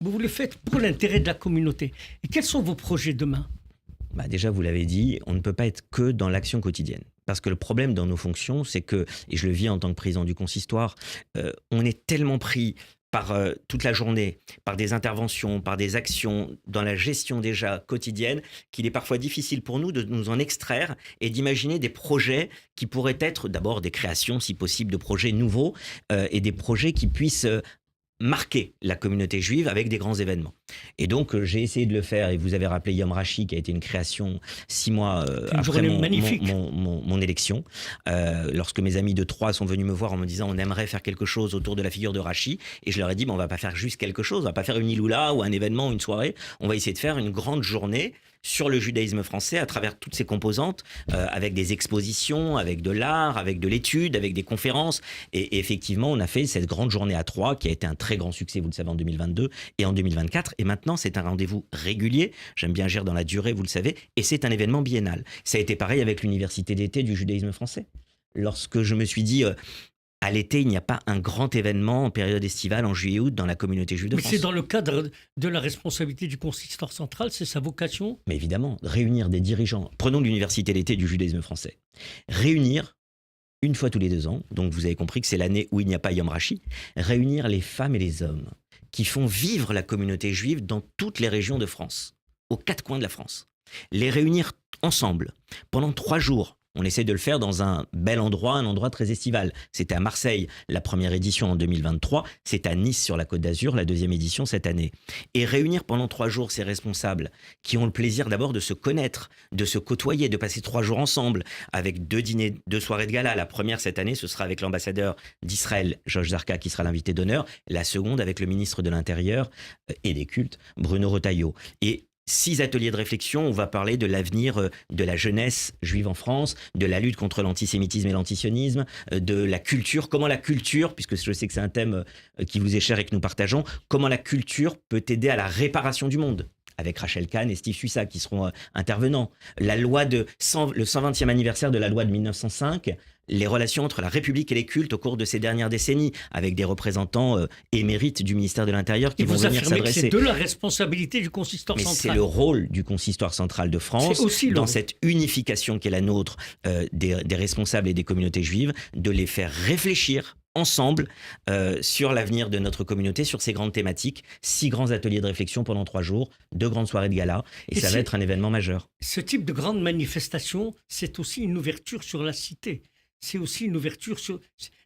vous le faites pour l'intérêt de la communauté. Et quels sont vos projets demain ? Déjà, vous l'avez dit, on ne peut pas être que dans l'action quotidienne. Parce que le problème dans nos fonctions, c'est que, et je le vis en tant que président du consistoire, on est tellement pris par toute la journée, par des interventions, par des actions dans la gestion déjà quotidienne, qu'il est parfois difficile pour nous de nous en extraire et d'imaginer des projets qui pourraient être d'abord des créations, si possible, de projets nouveaux et des projets qui puissent marquer la communauté juive avec des grands événements. Et donc, j'ai essayé de le faire, et vous avez rappelé Yom Rachi, qui a été une création 6 mois après mon élection. Lorsque mes amis de Troyes sont venus me voir en me disant on aimerait faire quelque chose autour de la figure de Rachi, et je leur ai dit on va pas faire juste quelque chose, on va pas faire une Iloula ou un événement, une soirée, on va essayer de faire une grande journée sur le judaïsme français à travers toutes ses composantes, avec des expositions, avec de l'art, avec de l'étude, avec des conférences. Et effectivement, on a fait cette grande journée à Troyes qui a été un très grand succès, vous le savez, en 2022 et en 2024. Et maintenant, c'est un rendez-vous régulier. J'aime bien agir dans la durée, vous le savez. Et c'est un événement biennal. Ça a été pareil avec l'université d'été du judaïsme français. Lorsque je me suis dit... à l'été, il n'y a pas un grand événement en période estivale, en juillet-août, dans la communauté juive de France. Mais c'est dans le cadre de la responsabilité du consistoire central, c'est sa vocation. Mais évidemment, réunir des dirigeants. Prenons l'université d'été du judaïsme français. Réunir, une fois tous les 2 ans, donc vous avez compris que c'est l'année où il n'y a pas Yom Rachi, réunir les femmes et les hommes qui font vivre la communauté juive dans toutes les régions de France, aux 4 coins de la France. Les réunir ensemble pendant 3 jours. On essaie de le faire dans un bel endroit, un endroit très estival. C'était à Marseille, la première édition en 2023. C'est à Nice, sur la Côte d'Azur, la 2e édition cette année. Et réunir pendant 3 jours ces responsables qui ont le plaisir d'abord de se connaître, de se côtoyer, de passer 3 jours ensemble, avec 2 dîners, 2 soirées de gala. La première cette année, ce sera avec l'ambassadeur d'Israël, Josh Zarka, qui sera l'invité d'honneur. La seconde avec le ministre de l'Intérieur et des Cultes, Bruno Retailleau. Et 6 ateliers de réflexion, on va parler de l'avenir de la jeunesse juive en France, de la lutte contre l'antisémitisme et l'antisionisme, de la culture, comment la culture, puisque je sais que c'est un thème qui vous est cher et que nous partageons, comment la culture peut aider à la réparation du monde, avec Rachel Kahn et Steve Suissa qui seront intervenants. La loi le 120e anniversaire de la loi de 1905, les relations entre la République et les cultes au cours de ces dernières décennies, avec des représentants émérites du ministère de l'Intérieur qui vont venir s'adresser. Que c'est de la responsabilité du consistoire central. Mais c'est le rôle du consistoire central de France, dans cette unification qui est la nôtre des responsables et des communautés juives, de les faire réfléchir ensemble sur l'avenir de notre communauté, sur ces grandes thématiques. 6 grands ateliers de réflexion pendant 3 jours, 2 grandes soirées de gala, et ça va être un événement majeur. Ce type de grande manifestation, c'est aussi une ouverture sur la cité. C'est aussi une ouverture sur...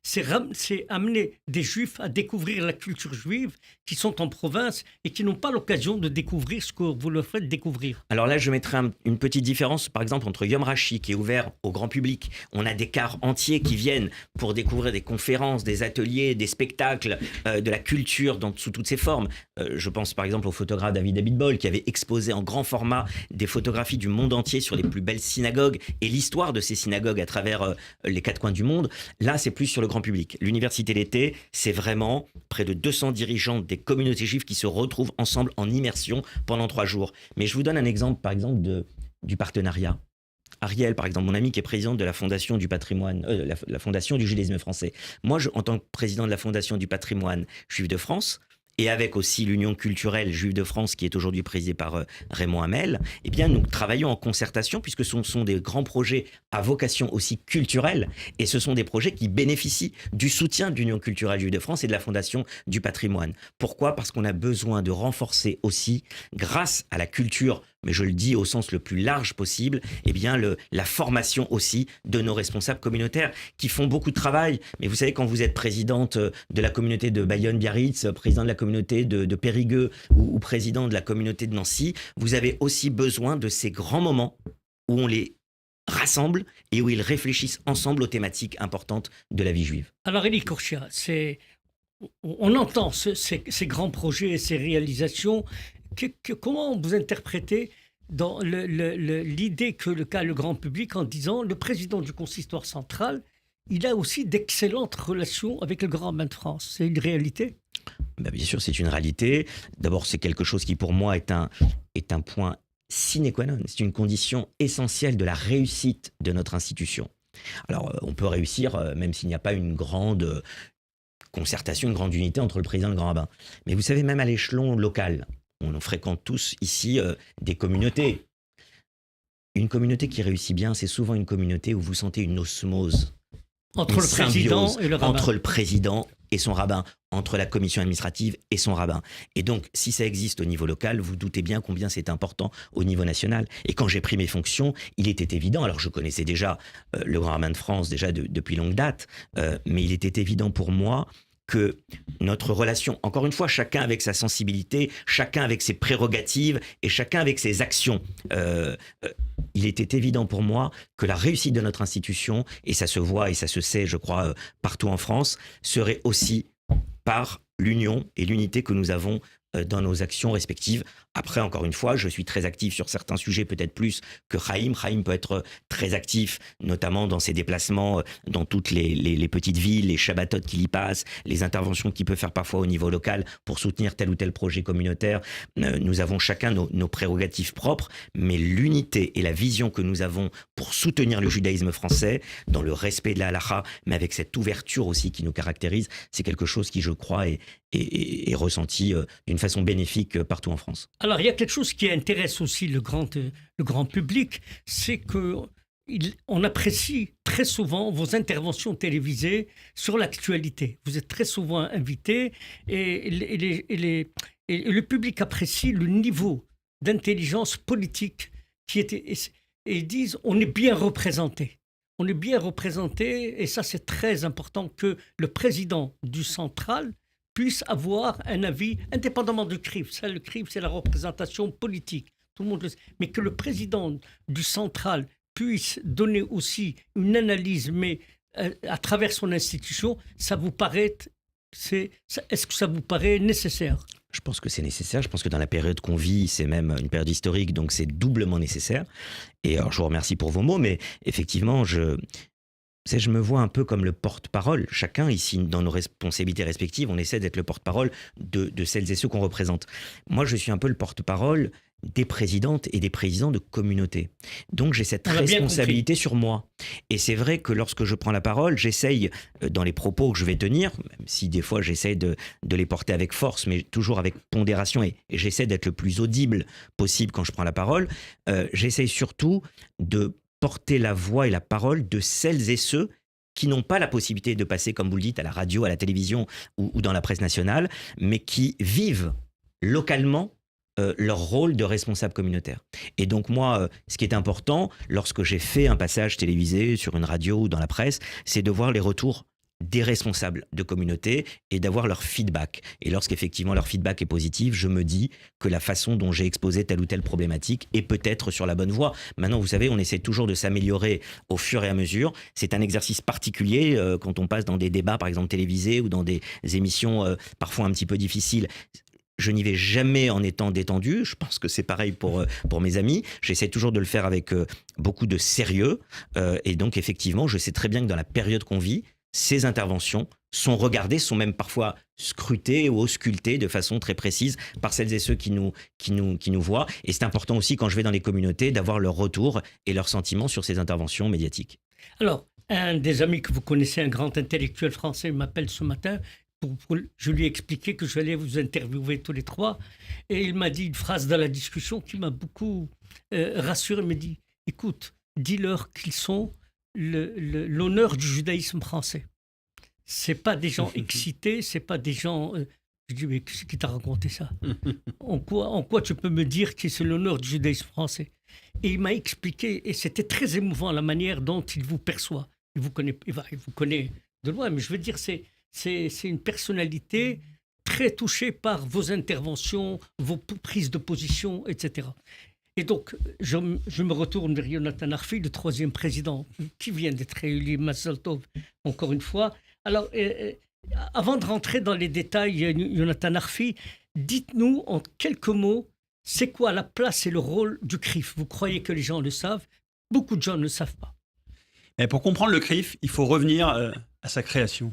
C'est amener des Juifs à découvrir la culture juive qui sont en province et qui n'ont pas l'occasion de découvrir ce que vous leur faites découvrir. Alors là, je mettrai une petite différence, par exemple, entre Yom Rachi, qui est ouvert au grand public. On a des cars entiers qui viennent pour découvrir des conférences, des ateliers, des spectacles, de la culture sous toutes ses formes. Je pense par exemple au photographe David Abitbol, qui avait exposé en grand format des photographies du monde entier sur les plus belles synagogues et l'histoire de ces synagogues à travers les 4 coins du monde. Là, c'est plus sur le grand public. L'université d'été, c'est vraiment près de 200 dirigeants des communautés juives qui se retrouvent ensemble en immersion pendant 3 jours. Mais je vous donne un exemple, par exemple, du partenariat Ariel, par exemple, mon ami qui est président de la Fondation du patrimoine, la Fondation du judaïsme français. Moi, en tant que président de la Fondation du patrimoine juif de France, et avec aussi l'Union culturelle juive de France qui est aujourd'hui présidée par Raymond Hamel, eh bien nous travaillons en concertation puisque ce sont des grands projets à vocation aussi culturelle et ce sont des projets qui bénéficient du soutien de l'Union culturelle juive de France et de la Fondation du patrimoine. Pourquoi ? Parce qu'on a besoin de renforcer aussi, grâce à la culture, mais je le dis au sens le plus large possible, eh bien la formation aussi de nos responsables communautaires qui font beaucoup de travail. Mais vous savez, quand vous êtes présidente de la communauté de Bayonne-Biarritz, président de la communauté de Périgueux ou président de la communauté de Nancy, vous avez aussi besoin de ces grands moments où on les rassemble et où ils réfléchissent ensemble aux thématiques importantes de la vie juive. Alors, Élie Korchia, on entend ces grands projets et ces réalisations. Comment vous interprétez dans l'idée que le grand public en disant le président du consistoire central, il a aussi d'excellentes relations avec le Grand Rabbin de France. C'est une réalité ? Ben bien sûr, c'est une réalité. D'abord, c'est quelque chose qui, pour moi, est un point sine qua non. C'est une condition essentielle de la réussite de notre institution. Alors, on peut réussir, même s'il n'y a pas une grande concertation, une grande unité entre le président et le grand rabbin. Mais vous savez, même à l'échelon local, on fréquente tous ici des communautés. Une communauté qui réussit bien, c'est souvent une communauté où vous sentez une osmose. Entre le président et le rabbin. Entre le président et son rabbin, entre la commission administrative et son rabbin. Et donc, si ça existe au niveau local, vous doutez bien combien c'est important au niveau national. Et quand j'ai pris mes fonctions, il était évident, alors je connaissais déjà le grand rabbin de France déjà depuis longue date, mais il était évident pour moi que notre relation, encore une fois, chacun avec sa sensibilité, chacun avec ses prérogatives et chacun avec ses actions, il était évident pour moi que la réussite de notre institution, et ça se voit et ça se sait, je crois, partout en France, serait aussi par l'union et l'unité que nous avons dans nos actions respectives. Après, encore une fois, je suis très actif sur certains sujets, peut-être plus que Chaim. Chaim peut être très actif, notamment dans ses déplacements dans toutes les petites villes, les Shabbatot qu'il y passe, les interventions qu'il peut faire parfois au niveau local pour soutenir tel ou tel projet communautaire. Nous avons chacun nos prérogatives propres, mais l'unité et la vision que nous avons pour soutenir le judaïsme français, dans le respect de la halakha, mais avec cette ouverture aussi qui nous caractérise, c'est quelque chose qui, je crois, est ressenti d'une façon bénéfique partout en France. Alors, il y a quelque chose qui intéresse aussi le grand public, c'est qu'on apprécie très souvent vos interventions télévisées sur l'actualité. Vous êtes très souvent invité et le public apprécie le niveau d'intelligence politique et ils disent on est bien représenté. On est bien représenté et ça c'est très important que le président du central puisse avoir un avis indépendamment du CRIF. Ça, le CRIF, c'est la représentation politique. Tout le monde le sait. Mais que le président du central puisse donner aussi une analyse, mais à travers son institution, ça vous paraît... Est-ce que ça vous paraît nécessaire ? Je pense que c'est nécessaire. Je pense que dans la période qu'on vit, c'est même une période historique, donc c'est doublement nécessaire. Et alors, je vous remercie pour vos mots, mais effectivement, je me vois un peu comme le porte-parole. Chacun ici, dans nos responsabilités respectives, on essaie d'être le porte-parole de celles et ceux qu'on représente. Moi, je suis un peu le porte-parole des présidentes et des présidents de communautés. Donc, j'ai cette responsabilité sur moi. Et c'est vrai que lorsque je prends la parole, j'essaye, dans les propos que je vais tenir, même si des fois j'essaie de les porter avec force, mais toujours avec pondération, et j'essaie d'être le plus audible possible quand je prends la parole, j'essaye surtout de porter la voix et la parole de celles et ceux qui n'ont pas la possibilité de passer, comme vous le dites, à la radio, à la télévision ou dans la presse nationale, mais qui vivent localement leur rôle de responsable communautaire. Et donc moi, ce qui est important, lorsque j'ai fait un passage télévisé sur une radio ou dans la presse, c'est de voir les retours des responsables de communauté et d'avoir leur feedback. Et lorsqu'effectivement leur feedback est positif, je me dis que la façon dont j'ai exposé telle ou telle problématique est peut-être sur la bonne voie. Maintenant, vous savez, on essaie toujours de s'améliorer au fur et à mesure. C'est un exercice particulier quand on passe dans des débats, par exemple télévisés, ou dans des émissions parfois un petit peu difficiles. Je n'y vais jamais en étant détendu. Je pense que c'est pareil pour mes amis. J'essaie toujours de le faire avec beaucoup de sérieux. Et donc, effectivement, je sais très bien que dans la période qu'on vit, ces interventions sont regardées, sont même parfois scruté ou ausculté de façon très précise par celles et ceux qui nous voient. Et c'est important aussi, quand je vais dans les communautés, d'avoir leur retour et leurs sentiments sur ces interventions médiatiques. Alors, un des amis que vous connaissez, un grand intellectuel français, m'appelle ce matin. Je lui ai expliqué que j'allais vous interviewer tous les trois. Et il m'a dit une phrase dans la discussion qui m'a beaucoup rassuré. Il m'a dit, écoute, dis-leur qu'ils sont l'honneur du judaïsme français. C'est pas des gens excités, c'est pas des gens... Je dis, mais qui t'a raconté ça? En quoi tu peux me dire que c'est l'honneur du judaïsme français? Et il m'a expliqué, et c'était très émouvant la manière dont il vous perçoit. Il vous connaît de loin, mais je veux dire, c'est une personnalité très touchée par vos interventions, vos prises de position, etc. Et donc, je me retourne vers Yonatan Arfi, le 3e président, qui vient d'être élu, Mazel Tov, encore une fois. Alors, avant de rentrer dans les détails, Yonatan Arfi, dites-nous en quelques mots, c'est quoi la place et le rôle du CRIF? Vous croyez que les gens le savent? Beaucoup de gens ne le savent pas. Et pour comprendre le CRIF, il faut revenir à sa création.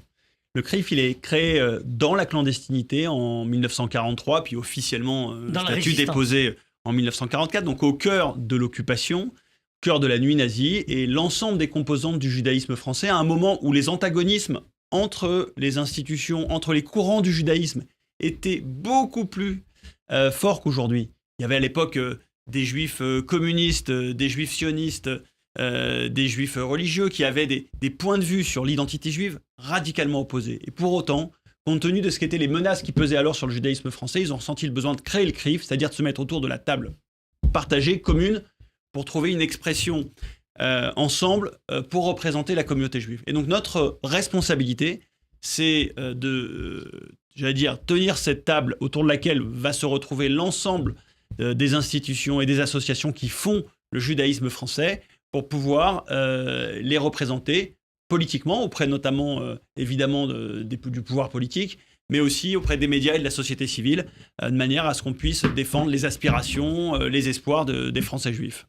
Le CRIF, il est créé dans la clandestinité en 1943, puis officiellement statut déposé en 1944, donc au cœur de l'occupation, cœur de la nuit nazie, et l'ensemble des composantes du judaïsme français, à un moment où les antagonismes entre les institutions, entre les courants du judaïsme, étaient beaucoup plus forts qu'aujourd'hui. Il y avait à l'époque des juifs communistes, des juifs sionistes, des juifs religieux qui avaient des points de vue sur l'identité juive radicalement opposés. Et pour autant, compte tenu de ce qu'étaient les menaces qui pesaient alors sur le judaïsme français, ils ont ressenti le besoin de créer le CRIF, c'est-à-dire de se mettre autour de la table partagée, commune, pour trouver une expression ensemble pour représenter la communauté juive. Et donc notre responsabilité, c'est tenir cette table autour de laquelle va se retrouver l'ensemble des institutions et des associations qui font le judaïsme français, pour pouvoir les représenter politiquement, auprès notamment, évidemment, du pouvoir politique, mais aussi auprès des médias et de la société civile, de manière à ce qu'on puisse défendre les aspirations, les espoirs des Français juifs.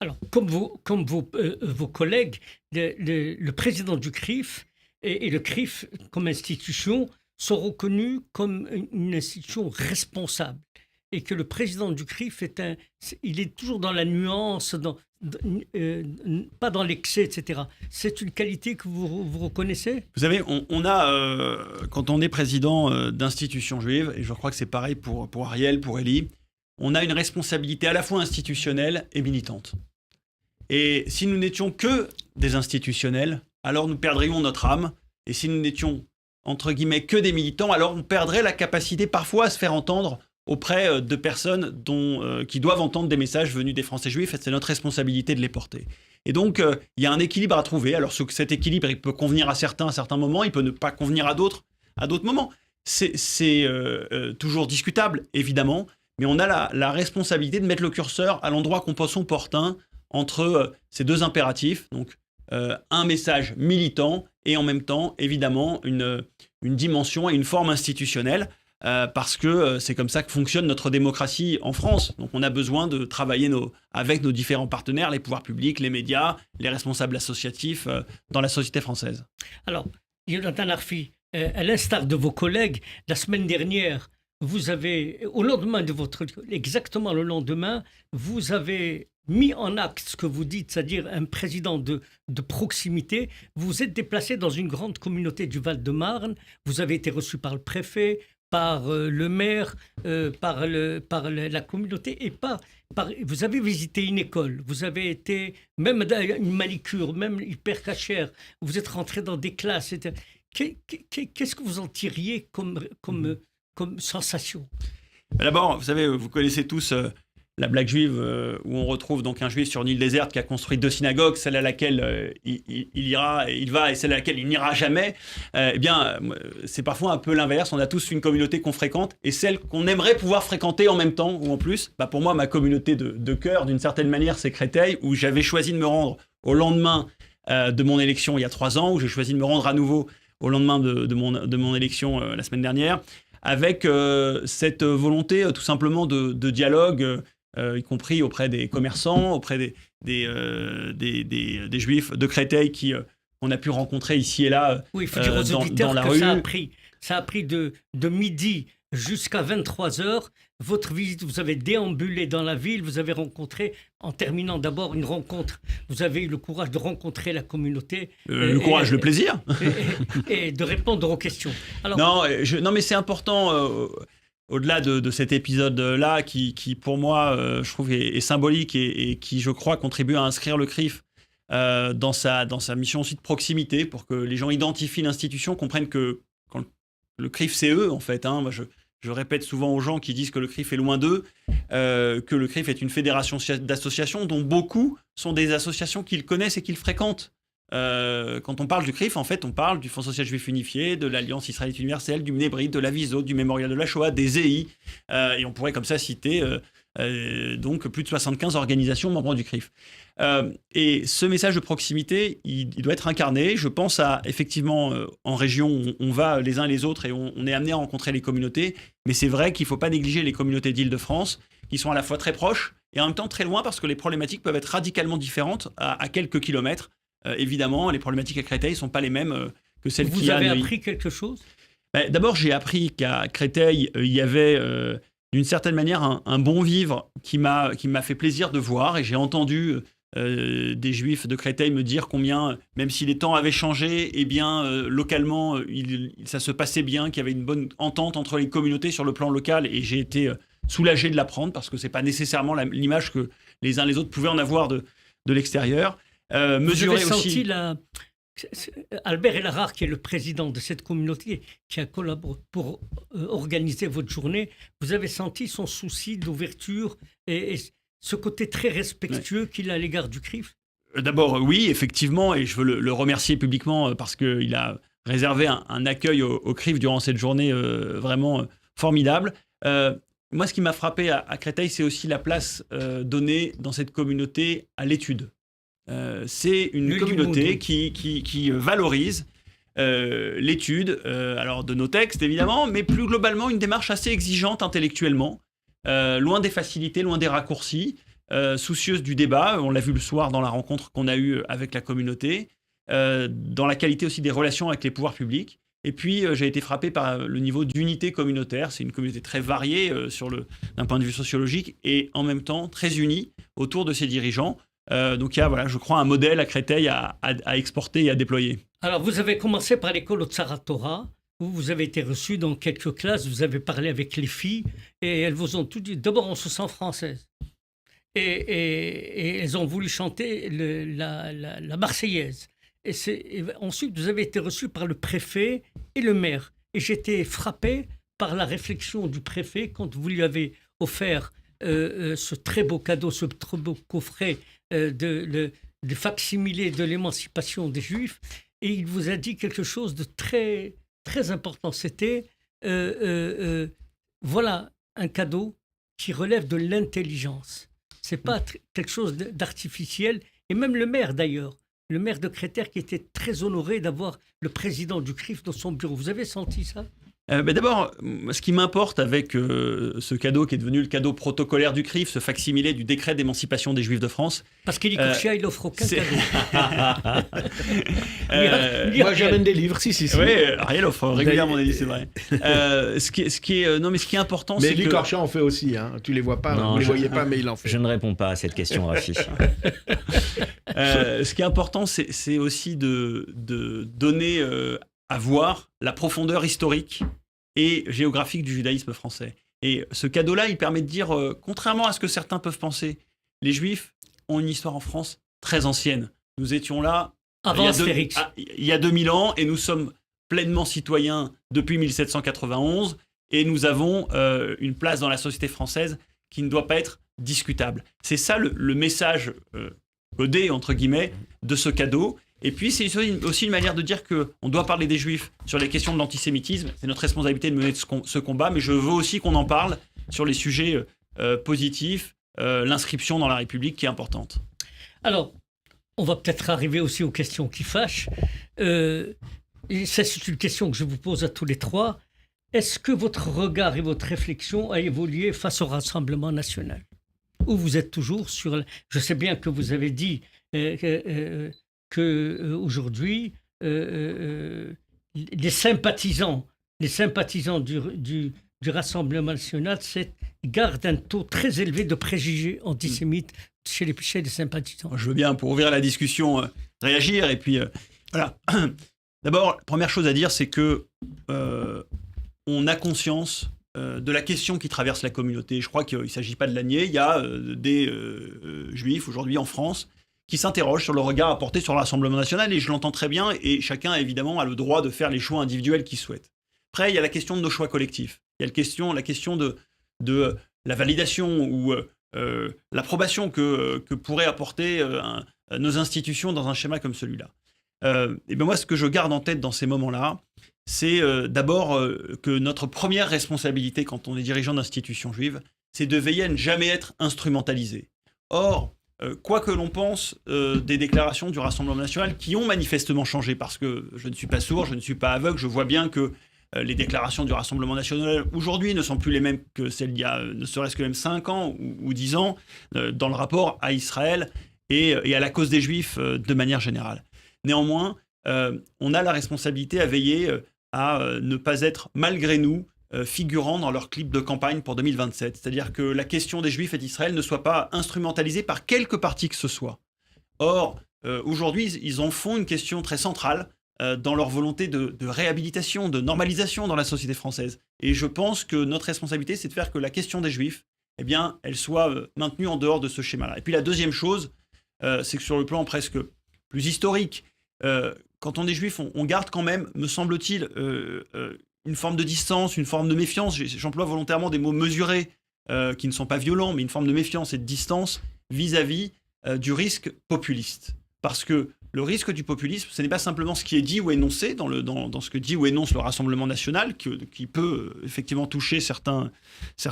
Alors, comme vos collègues, le président du CRIF et le CRIF, comme institution, sont reconnus comme une institution responsable. Et que le président du CRIF il est toujours dans la nuance, pas dans l'excès, etc. C'est une qualité que vous reconnaissez? Vous savez, on a, quand on est président d'institutions juives, et je crois que c'est pareil pour Ariel, pour Elie, on a une responsabilité à la fois institutionnelle et militante. Et si nous n'étions que des institutionnels, alors nous perdrions notre âme. Et si nous n'étions, entre guillemets, que des militants, alors on perdrait la capacité parfois à se faire entendre auprès de personnes qui doivent entendre des messages venus des Français juifs, et c'est notre responsabilité de les porter. Et donc, il y a un équilibre à trouver. Alors, cet équilibre, il peut convenir à certains moments, il peut ne pas convenir à d'autres moments. C'est toujours discutable, évidemment, mais on a la responsabilité de mettre le curseur à l'endroit qu'on pense opportun entre ces deux impératifs, donc un message militant et en même temps, évidemment, une dimension et une forme institutionnelle. Parce que c'est comme ça que fonctionne notre démocratie en France. Donc on a besoin de travailler avec nos différents partenaires, les pouvoirs publics, les médias, les responsables associatifs dans la société française. Alors, Yonatan Arfi, à l'instar de vos collègues, la semaine dernière, exactement le lendemain, vous avez mis en acte ce que vous dites, c'est-à-dire un président de proximité. Vous êtes déplacé dans une grande communauté du Val-de-Marne, vous avez été reçu par le préfet, par le maire, par la communauté, et vous avez visité une école, vous avez été même une manicure, même hyper cachère, vous êtes rentré dans des classes, etc. Qu'est-ce que vous en tiriez comme sensation? D'abord, vous savez, vous connaissez tous la blague juive où on retrouve donc un juif sur une île déserte qui a construit 2 synagogues, celle à laquelle il va et celle à laquelle il n'ira jamais. Eh bien, c'est parfois un peu l'inverse. On a tous une communauté qu'on fréquente et celle qu'on aimerait pouvoir fréquenter en même temps ou en plus. Pour moi, ma communauté de cœur, d'une certaine manière, c'est Créteil, où j'avais choisi de me rendre au lendemain de mon élection il y a 3 ans, où j'ai choisi de me rendre à nouveau au lendemain de mon élection la semaine dernière, avec cette volonté tout simplement de dialogue, y compris auprès des commerçants, auprès des juifs de Créteil qu'on a pu rencontrer ici et là oui, il faut dire aux auditeurs dans la que rue. Ça a pris Ça a pris de midi jusqu'à 23h. Votre visite, vous avez déambulé dans la ville, vous avez rencontré, en terminant d'abord une rencontre, vous avez eu le courage de rencontrer la communauté. Le plaisir. Et de répondre aux questions. Alors, non, mais c'est important, au-delà de cet épisode-là, qui pour moi, je trouve, est symbolique et qui, je crois, contribue à inscrire le CRIF dans sa mission aussi de proximité, pour que les gens identifient l'institution, comprennent que quand le CRIF, c'est eux, en fait. Moi, je répète souvent aux gens qui disent que le CRIF est loin d'eux, que le CRIF est une fédération d'associations dont beaucoup sont des associations qu'ils connaissent et qu'ils fréquentent. Quand on parle du CRIF, en fait, on parle du Fonds social juif unifié, de l'Alliance israélite universelle, du Mnebrit, de la Viso, du Mémorial de la Shoah, des EI, et on pourrait comme ça citer donc plus de 75 organisations membres du CRIF. Et ce message de proximité, il doit être incarné. Je pense effectivement, en région, on va les uns et les autres et on est amené à rencontrer les communautés, mais c'est vrai qu'il ne faut pas négliger les communautés d'Île-de-France, qui sont à la fois très proches et en même temps très loin, parce que les problématiques peuvent être radicalement différentes à quelques kilomètres. Évidemment, les problématiques à Créteil ne sont pas les mêmes que celles qu'il y a à Neuilly. Vous avez appris quelque chose ? D'abord, j'ai appris qu'à Créteil, il y avait d'une certaine manière un bon vivre qui m'a fait plaisir de voir, et j'ai entendu des juifs de Créteil me dire combien, même si les temps avaient changé, eh bien, localement, ça se passait bien, qu'il y avait une bonne entente entre les communautés sur le plan local, et j'ai été soulagé de l'apprendre, parce que ce n'est pas nécessairement l'image que les uns les autres pouvaient en avoir de l'extérieur. Vous avez aussi... senti Albert Elharart, qui est le président de cette communauté, qui a collaboré pour organiser votre journée, vous avez senti son souci d'ouverture et ce côté très respectueux qu'il a à l'égard du CRIF ? D'abord, oui, effectivement, et je veux le remercier publiquement parce qu'il a réservé un accueil au CRIF durant cette journée vraiment formidable. Moi, ce qui m'a frappé à Créteil, c'est aussi la place donnée dans cette communauté à l'étude. C'est une communauté qui valorise l'étude, alors de nos textes évidemment, mais plus globalement une démarche assez exigeante intellectuellement, loin des facilités, loin des raccourcis, soucieuse du débat. On l'a vu le soir dans la rencontre qu'on a eue avec la communauté, dans la qualité aussi des relations avec les pouvoirs publics. Et puis j'ai été frappé par le niveau d'unité communautaire. C'est une communauté très variée d'un point de vue sociologique, et en même temps très unie autour de ses dirigeants. Donc il y a, je crois, un modèle à Créteil à exporter et à déployer. Alors vous avez commencé par l'école Otsara Torah, où vous avez été reçu dans quelques classes, vous avez parlé avec les filles, et elles vous ont tout dit. D'abord, on se sent française. Et elles ont voulu chanter la Marseillaise. Et ensuite, vous avez été reçu par le préfet et le maire. Et j'étais frappé par la réflexion du préfet quand vous lui avez offert ce très beau cadeau, ce très beau coffret de facsimilé de l'émancipation des Juifs, et il vous a dit quelque chose de très, très important. C'était, voilà un cadeau qui relève de l'intelligence. C'est pas quelque chose d'artificiel. Et même le maire, d'ailleurs, le maire de Créteil, qui était très honoré d'avoir le président du CRIF dans son bureau. Vous avez senti ça ? D'abord, ce qui m'importe avec ce cadeau qui est devenu le cadeau protocolaire du CRIF, ce facsimilé du décret d'émancipation des Juifs de France. Parce qu'Élie Korchia, il n'offre aucun cadeau. Moi, j'amène des livres, si. Oui, Ariel offre régulièrement des livres, c'est vrai. Ce qui est important, c'est que... Mais Élie Korchia en fait aussi, hein. Tu les vois pas, vous ne les voyez pas, mais il en fait. Je ne réponds pas à cette question, Rafi. Ce qui est important, c'est aussi de donner à voir la profondeur historique et géographique du judaïsme français. Et ce cadeau-là, il permet de dire, contrairement à ce que certains peuvent penser, les Juifs ont une histoire en France très ancienne. Nous étions là il y a 2000 ans, et nous sommes pleinement citoyens depuis 1791, et nous avons une place dans la société française qui ne doit pas être discutable. C'est ça le message codé, entre guillemets, de ce cadeau. Et puis, c'est aussi une manière de dire qu'on doit parler des Juifs sur les questions de l'antisémitisme. C'est notre responsabilité de mener ce combat, mais je veux aussi qu'on en parle sur les sujets positifs, l'inscription dans la République qui est importante. Alors, on va peut-être arriver aussi aux questions qui fâchent. Et ça, c'est une question que je vous pose à tous les trois. Est-ce que votre regard et votre réflexion a évolué face au Rassemblement national ? Ou vous êtes toujours sur... Je sais bien que vous avez dit... qu'aujourd'hui, les sympathisants les sympathisants du Rassemblement national gardent un taux très élevé de préjugés antisémites chez les sympathisants. Je veux bien, pour ouvrir la discussion, réagir. Et puis, voilà. D'abord, la première chose à dire, c'est que on a conscience de la question qui traverse la communauté. Je crois qu'il ne s'agit pas de la nier. Il y a des juifs aujourd'hui en France qui s'interrogent sur le regard à porter sur le Rassemblement national, et je l'entends très bien, et chacun évidemment a le droit de faire les choix individuels qu'il souhaite. Après, il y a la question de nos choix collectifs. Il y a la question de la validation ou l'approbation que pourraient apporter nos institutions dans un schéma comme celui-là. Et bien moi, ce que je garde en tête dans ces moments-là, c'est d'abord que notre première responsabilité quand on est dirigeant d'institutions juives, c'est de veiller à ne jamais être instrumentalisé. Or, quoi que l'on pense des déclarations du Rassemblement national qui ont manifestement changé, parce que je ne suis pas sourd, je ne suis pas aveugle, je vois bien que les déclarations du Rassemblement national aujourd'hui ne sont plus les mêmes que celles d'il y a ne serait-ce que même 5 ans ou 10 ans dans le rapport à Israël et à la cause des Juifs de manière générale. Néanmoins, on a la responsabilité à veiller à ne pas être, malgré nous, figurant dans leur clip de campagne pour 2027. C'est-à-dire que la question des Juifs et d'Israël ne soit pas instrumentalisée par quelque parti que ce soit. Or, aujourd'hui, ils en font une question très centrale dans leur volonté de réhabilitation, de normalisation dans la société française. Et je pense que notre responsabilité, c'est de faire que la question des Juifs, eh bien, elle soit maintenue en dehors de ce schéma-là. Et puis la deuxième chose, c'est que sur le plan presque plus historique, quand on est juif, on garde quand même, me semble-t-il, une forme de distance, une forme de méfiance. J'emploie volontairement des mots mesurés qui ne sont pas violents, mais une forme de méfiance et de distance vis-à-vis du risque populiste. Parce que le risque du populisme, ce n'est pas simplement ce qui est dit ou énoncé dans ce que dit ou énonce le Rassemblement national, qui peut effectivement toucher certains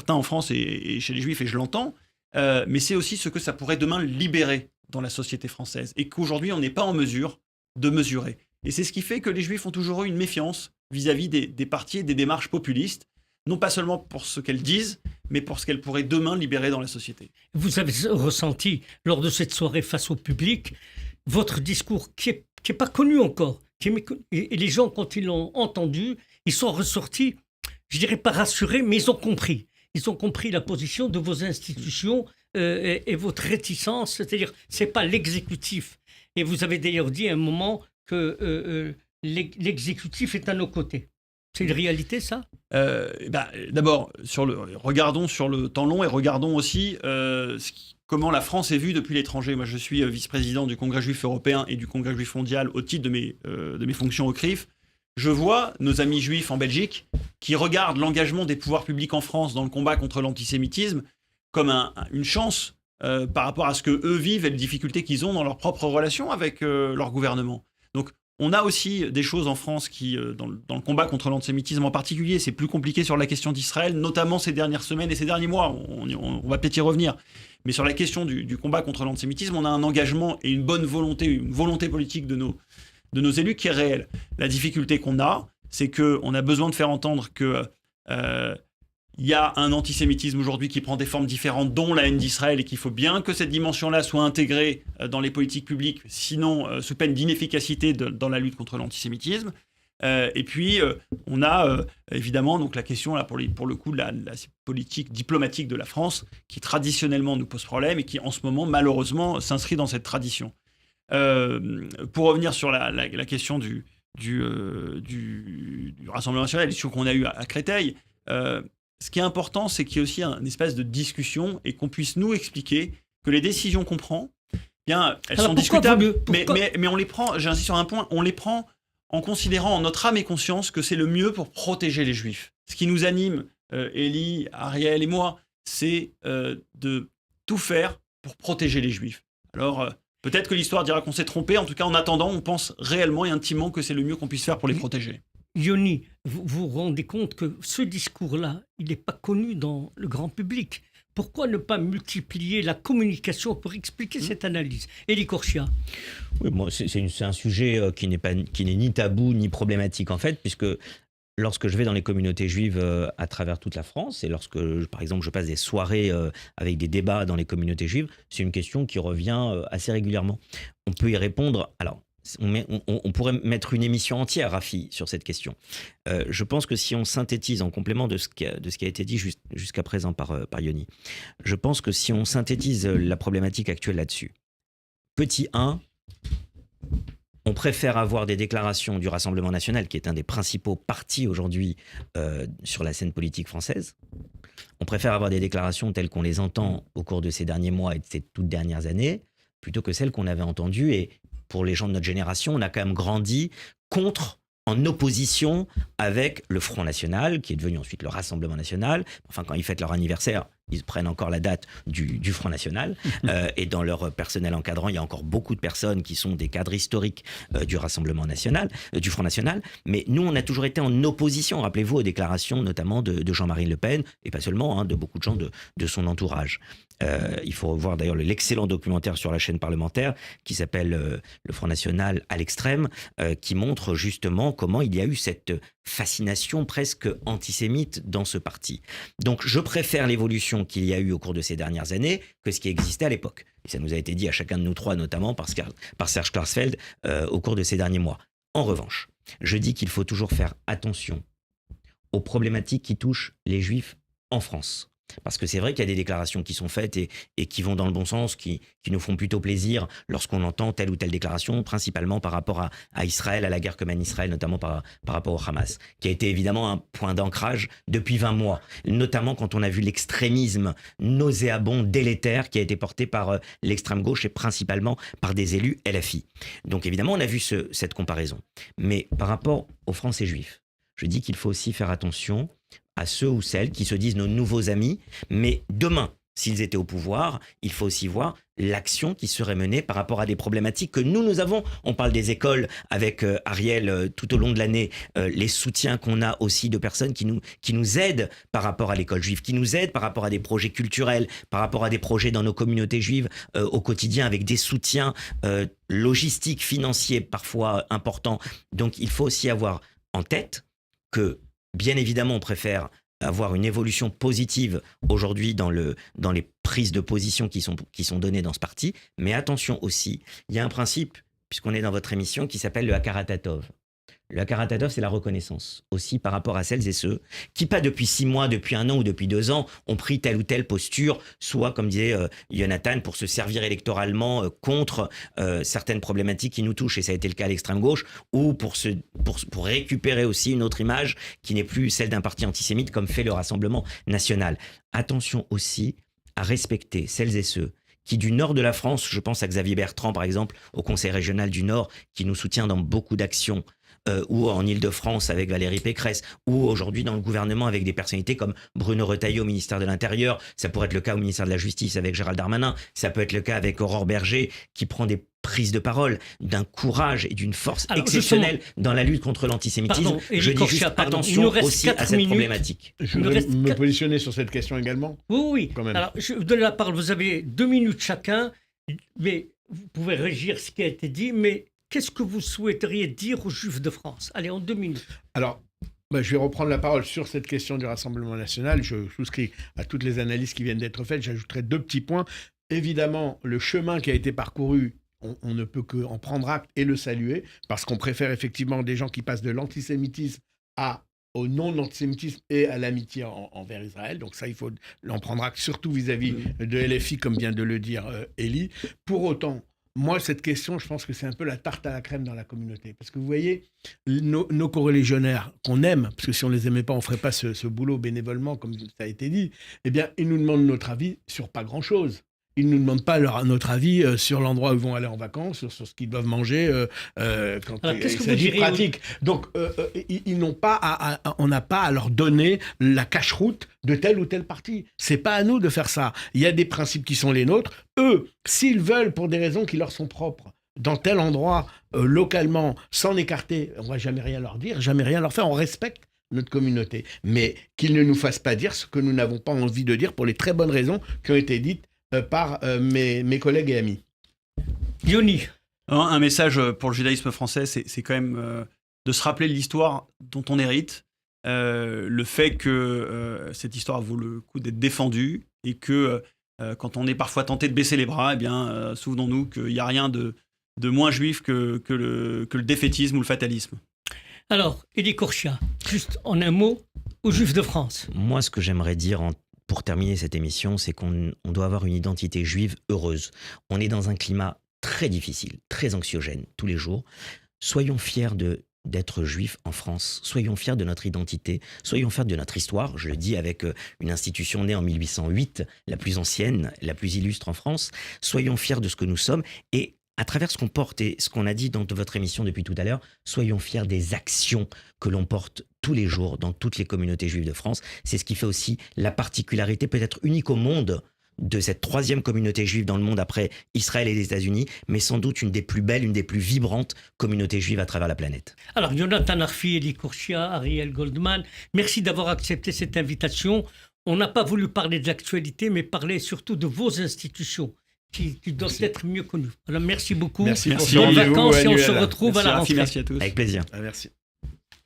en France et chez les Juifs, et je l'entends, mais c'est aussi ce que ça pourrait demain libérer dans la société française, et qu'aujourd'hui on n'est pas en mesure de mesurer. Et c'est ce qui fait que les Juifs ont toujours eu une méfiance vis-à-vis des partis et des démarches populistes, non pas seulement pour ce qu'elles disent, mais pour ce qu'elles pourraient demain libérer dans la société. Vous avez ressenti, lors de cette soirée face au public, votre discours qui est pas connu encore, et les gens, quand ils l'ont entendu, ils sont ressortis, je dirais pas rassurés, mais ils ont compris. Ils ont compris la position de vos institutions et votre réticence, c'est-à-dire c'est pas l'exécutif. Et vous avez d'ailleurs dit à un moment que l'exécutif est à nos côtés. C'est une réalité, ça ? D'abord, regardons sur le temps long et regardons aussi comment la France est vue depuis l'étranger. Moi, je suis vice-président du Congrès juif européen et du Congrès juif mondial au titre de mes fonctions au CRIF. Je vois nos amis juifs en Belgique qui regardent l'engagement des pouvoirs publics en France dans le combat contre l'antisémitisme comme une chance par rapport à ce qu'eux vivent et les difficultés qu'ils ont dans leurs propres relations avec leur gouvernement. Donc, on a aussi des choses en France qui, dans le combat contre l'antisémitisme en particulier, c'est plus compliqué sur la question d'Israël, notamment ces dernières semaines et ces derniers mois, on va peut-être y revenir. Mais sur la question du combat contre l'antisémitisme, on a un engagement et une bonne volonté, une volonté politique de nos élus qui est réelle. La difficulté qu'on a, c'est qu'on a besoin de faire entendre que il y a un antisémitisme aujourd'hui qui prend des formes différentes, dont la haine d'Israël, et qu'il faut bien que cette dimension-là soit intégrée dans les politiques publiques, sinon sous peine d'inefficacité dans la lutte contre l'antisémitisme. Et puis, on a évidemment donc, la question, là, pour le coup, de la politique diplomatique de la France, qui traditionnellement nous pose problème et qui, en ce moment, malheureusement, s'inscrit dans cette tradition. Pour revenir sur la question du Rassemblement national, l'issue qu'on a eue à Créteil, ce qui est important, c'est qu'il y ait aussi un espace de discussion et qu'on puisse nous expliquer que les décisions qu'on prend, bien, elles sont discutables, mais on les prend, j'insiste sur un point, on les prend en considérant en notre âme et conscience que c'est le mieux pour protéger les Juifs. Ce qui nous anime, Élie, Ariel et moi, c'est de tout faire pour protéger les Juifs. Alors, peut-être que l'histoire dira qu'on s'est trompé, en tout cas, en attendant, on pense réellement et intimement que c'est le mieux qu'on puisse faire pour les protéger. Yoni, vous vous rendez compte que ce discours-là, il n'est pas connu dans le grand public. Pourquoi ne pas multiplier la communication pour expliquer cette analyse ? Élie Korchia. Oui, moi, c'est un sujet qui n'est ni tabou ni problématique en fait, puisque lorsque je vais dans les communautés juives à travers toute la France, et lorsque, par exemple, je passe des soirées avec des débats dans les communautés juives, c'est une question qui revient assez régulièrement. On peut y répondre. Alors, On pourrait mettre une émission entière, Rafi, sur cette question. Je pense que si on synthétise, en complément de ce qui a été dit jusqu'à présent par Yoni, je pense que si on synthétise la problématique actuelle là-dessus, petit 1, on préfère avoir des déclarations du Rassemblement national, qui est un des principaux partis aujourd'hui sur la scène politique française. On préfère avoir des déclarations telles qu'on les entend au cours de ces derniers mois et de ces toutes dernières années, plutôt que celles qu'on avait entendues. Et pour les gens de notre génération, on a quand même grandi en opposition avec le Front National, qui est devenu ensuite le Rassemblement National. Enfin, quand ils fêtent leur anniversaire, ils prennent encore la date du Front National. Et dans leur personnel encadrant, il y a encore beaucoup de personnes qui sont des cadres historiques du Rassemblement National, du Front National. Mais nous, on a toujours été en opposition, rappelez-vous, aux déclarations notamment de Jean-Marie Le Pen, et pas seulement, de beaucoup de gens de son entourage. Il faut revoir d'ailleurs l'excellent documentaire sur la chaîne parlementaire qui s'appelle Le Front National à l'extrême, qui montre justement comment il y a eu cette fascination presque antisémite dans ce parti. Donc je préfère l'évolution qu'il y a eu au cours de ces dernières années que ce qui existait à l'époque. Et ça nous a été dit à chacun de nous trois, notamment par Serge Klarsfeld au cours de ces derniers mois. En revanche, je dis qu'il faut toujours faire attention aux problématiques qui touchent les Juifs en France. Parce que c'est vrai qu'il y a des déclarations qui sont faites et qui vont dans le bon sens, qui nous font plutôt plaisir lorsqu'on entend telle ou telle déclaration, principalement par rapport à Israël, à la guerre que mène Israël, notamment par rapport au Hamas, qui a été évidemment un point d'ancrage depuis 20 mois, notamment quand on a vu l'extrémisme nauséabond, délétère, qui a été porté par l'extrême gauche et principalement par des élus LFI. Donc évidemment, on a vu cette comparaison. Mais par rapport aux Français juifs, je dis qu'il faut aussi faire attention à ceux ou celles qui se disent nos nouveaux amis, mais demain, s'ils étaient au pouvoir, il faut aussi voir l'action qui serait menée par rapport à des problématiques que nous avons. On parle des écoles avec Ariel tout au long de l'année, les soutiens qu'on a aussi de personnes qui nous aident par rapport à l'école juive, qui nous aident par rapport à des projets culturels, par rapport à des projets dans nos communautés juives au quotidien avec des soutiens logistiques, financiers parfois importants. Donc il faut aussi avoir en tête que bien évidemment, on préfère avoir une évolution positive aujourd'hui dans les prises de position qui sont données dans ce parti. Mais attention aussi, il y a un principe, puisqu'on est dans votre émission, qui s'appelle le Hakaratatov. Le Hakaratatov, c'est la reconnaissance aussi par rapport à celles et ceux qui, pas depuis 6 mois, depuis 1 an ou depuis 2 ans, ont pris telle ou telle posture, soit, comme disait Jonathan, pour se servir électoralement contre certaines problématiques qui nous touchent, et ça a été le cas à l'extrême gauche, ou pour récupérer aussi une autre image qui n'est plus celle d'un parti antisémite, comme fait le Rassemblement national. Attention aussi à respecter celles et ceux qui, du nord de la France, je pense à Xavier Bertrand, par exemple, au Conseil régional du Nord, qui nous soutient dans beaucoup d'actions, ou en Île-de-France avec Valérie Pécresse, ou aujourd'hui dans le gouvernement avec des personnalités comme Bruno Retailleau au ministère de l'Intérieur. Ça pourrait être le cas au ministère de la Justice avec Gérald Darmanin. Ça peut être le cas avec Aurore Berger, qui prend des prises de parole d'un courage et d'une force exceptionnelle dans la lutte contre l'antisémitisme. Je dis juste attention aussi à cette problématique. Je voudrais me positionner sur cette question également. Oui. Quand même. Alors, je vous donne la parole. Vous avez 2 minutes chacun, mais vous pouvez régir ce qui a été dit, mais qu'est-ce que vous souhaiteriez dire aux Juifs de France? Allez, en 2 minutes. Alors, je vais reprendre la parole sur cette question du Rassemblement national. Je souscris à toutes les analyses qui viennent d'être faites. J'ajouterai 2 petits points. Évidemment, le chemin qui a été parcouru, on ne peut qu'en prendre acte et le saluer, parce qu'on préfère effectivement des gens qui passent de l'antisémitisme au non-antisémitisme et à l'amitié envers Israël. Donc ça, il faut en prendre acte, surtout vis-à-vis de LFI, comme vient de le dire Elie. Pour autant, moi, cette question, je pense que c'est un peu la tarte à la crème dans la communauté. Parce que vous voyez, nos coreligionnaires qu'on aime, parce que si on ne les aimait pas, on ne ferait pas ce boulot bénévolement, comme ça a été dit, eh bien, ils nous demandent notre avis sur pas grand-chose. Ils ne nous demandent pas notre avis sur l'endroit où ils vont aller en vacances, sur ce qu'ils doivent manger quand il s'agit de pratique. Donc, ils n'ont pas on n'a pas à leur donner la cache-route de tel ou tel parti. C'est pas à nous de faire ça. Il y a des principes qui sont les nôtres. Eux, s'ils veulent, pour des raisons qui leur sont propres, dans tel endroit, localement, s'en écarter, on ne va jamais rien leur dire, jamais rien leur faire. On respecte notre communauté. Mais qu'ils ne nous fassent pas dire ce que nous n'avons pas envie de dire pour les très bonnes raisons qui ont été dites par mes collègues et amis. Yoni. Un message pour le judaïsme français, c'est quand même de se rappeler de l'histoire dont on hérite, le fait que cette histoire vaut le coup d'être défendue et que quand on est parfois tenté de baisser les bras, eh bien, souvenons-nous qu'il n'y a rien de de moins juifs que le défaitisme ou le fatalisme. Alors, Élie Korchia, juste en un mot, aux Juifs de France. Moi, ce que j'aimerais dire pour terminer cette émission, c'est qu'on doit avoir une identité juive heureuse. On est dans un climat très difficile, très anxiogène tous les jours. Soyons fiers d'être juifs en France. Soyons fiers de notre identité. Soyons fiers de notre histoire. Je le dis avec une institution née en 1808, la plus ancienne, la plus illustre en France. Soyons fiers de ce que nous sommes. Et à travers ce qu'on porte et ce qu'on a dit dans votre émission depuis tout à l'heure, soyons fiers des actions que l'on porte tous les jours dans toutes les communautés juives de France. C'est ce qui fait aussi la particularité peut-être unique au monde de cette troisième communauté juive dans le monde après Israël et les États-Unis, mais sans doute une des plus belles, une des plus vibrantes communautés juives à travers la planète. Alors, Jonathan Arfi, Élie Korchia, Ariel Goldman, merci d'avoir accepté cette invitation. On n'a pas voulu parler de l'actualité, mais parler surtout de vos institutions qui doivent être mieux connues. Alors, merci beaucoup. Merci pour Bonnes ce vacances et on se rendez-vous retrouve à la rentrée. Merci à tous. Avec plaisir. Merci.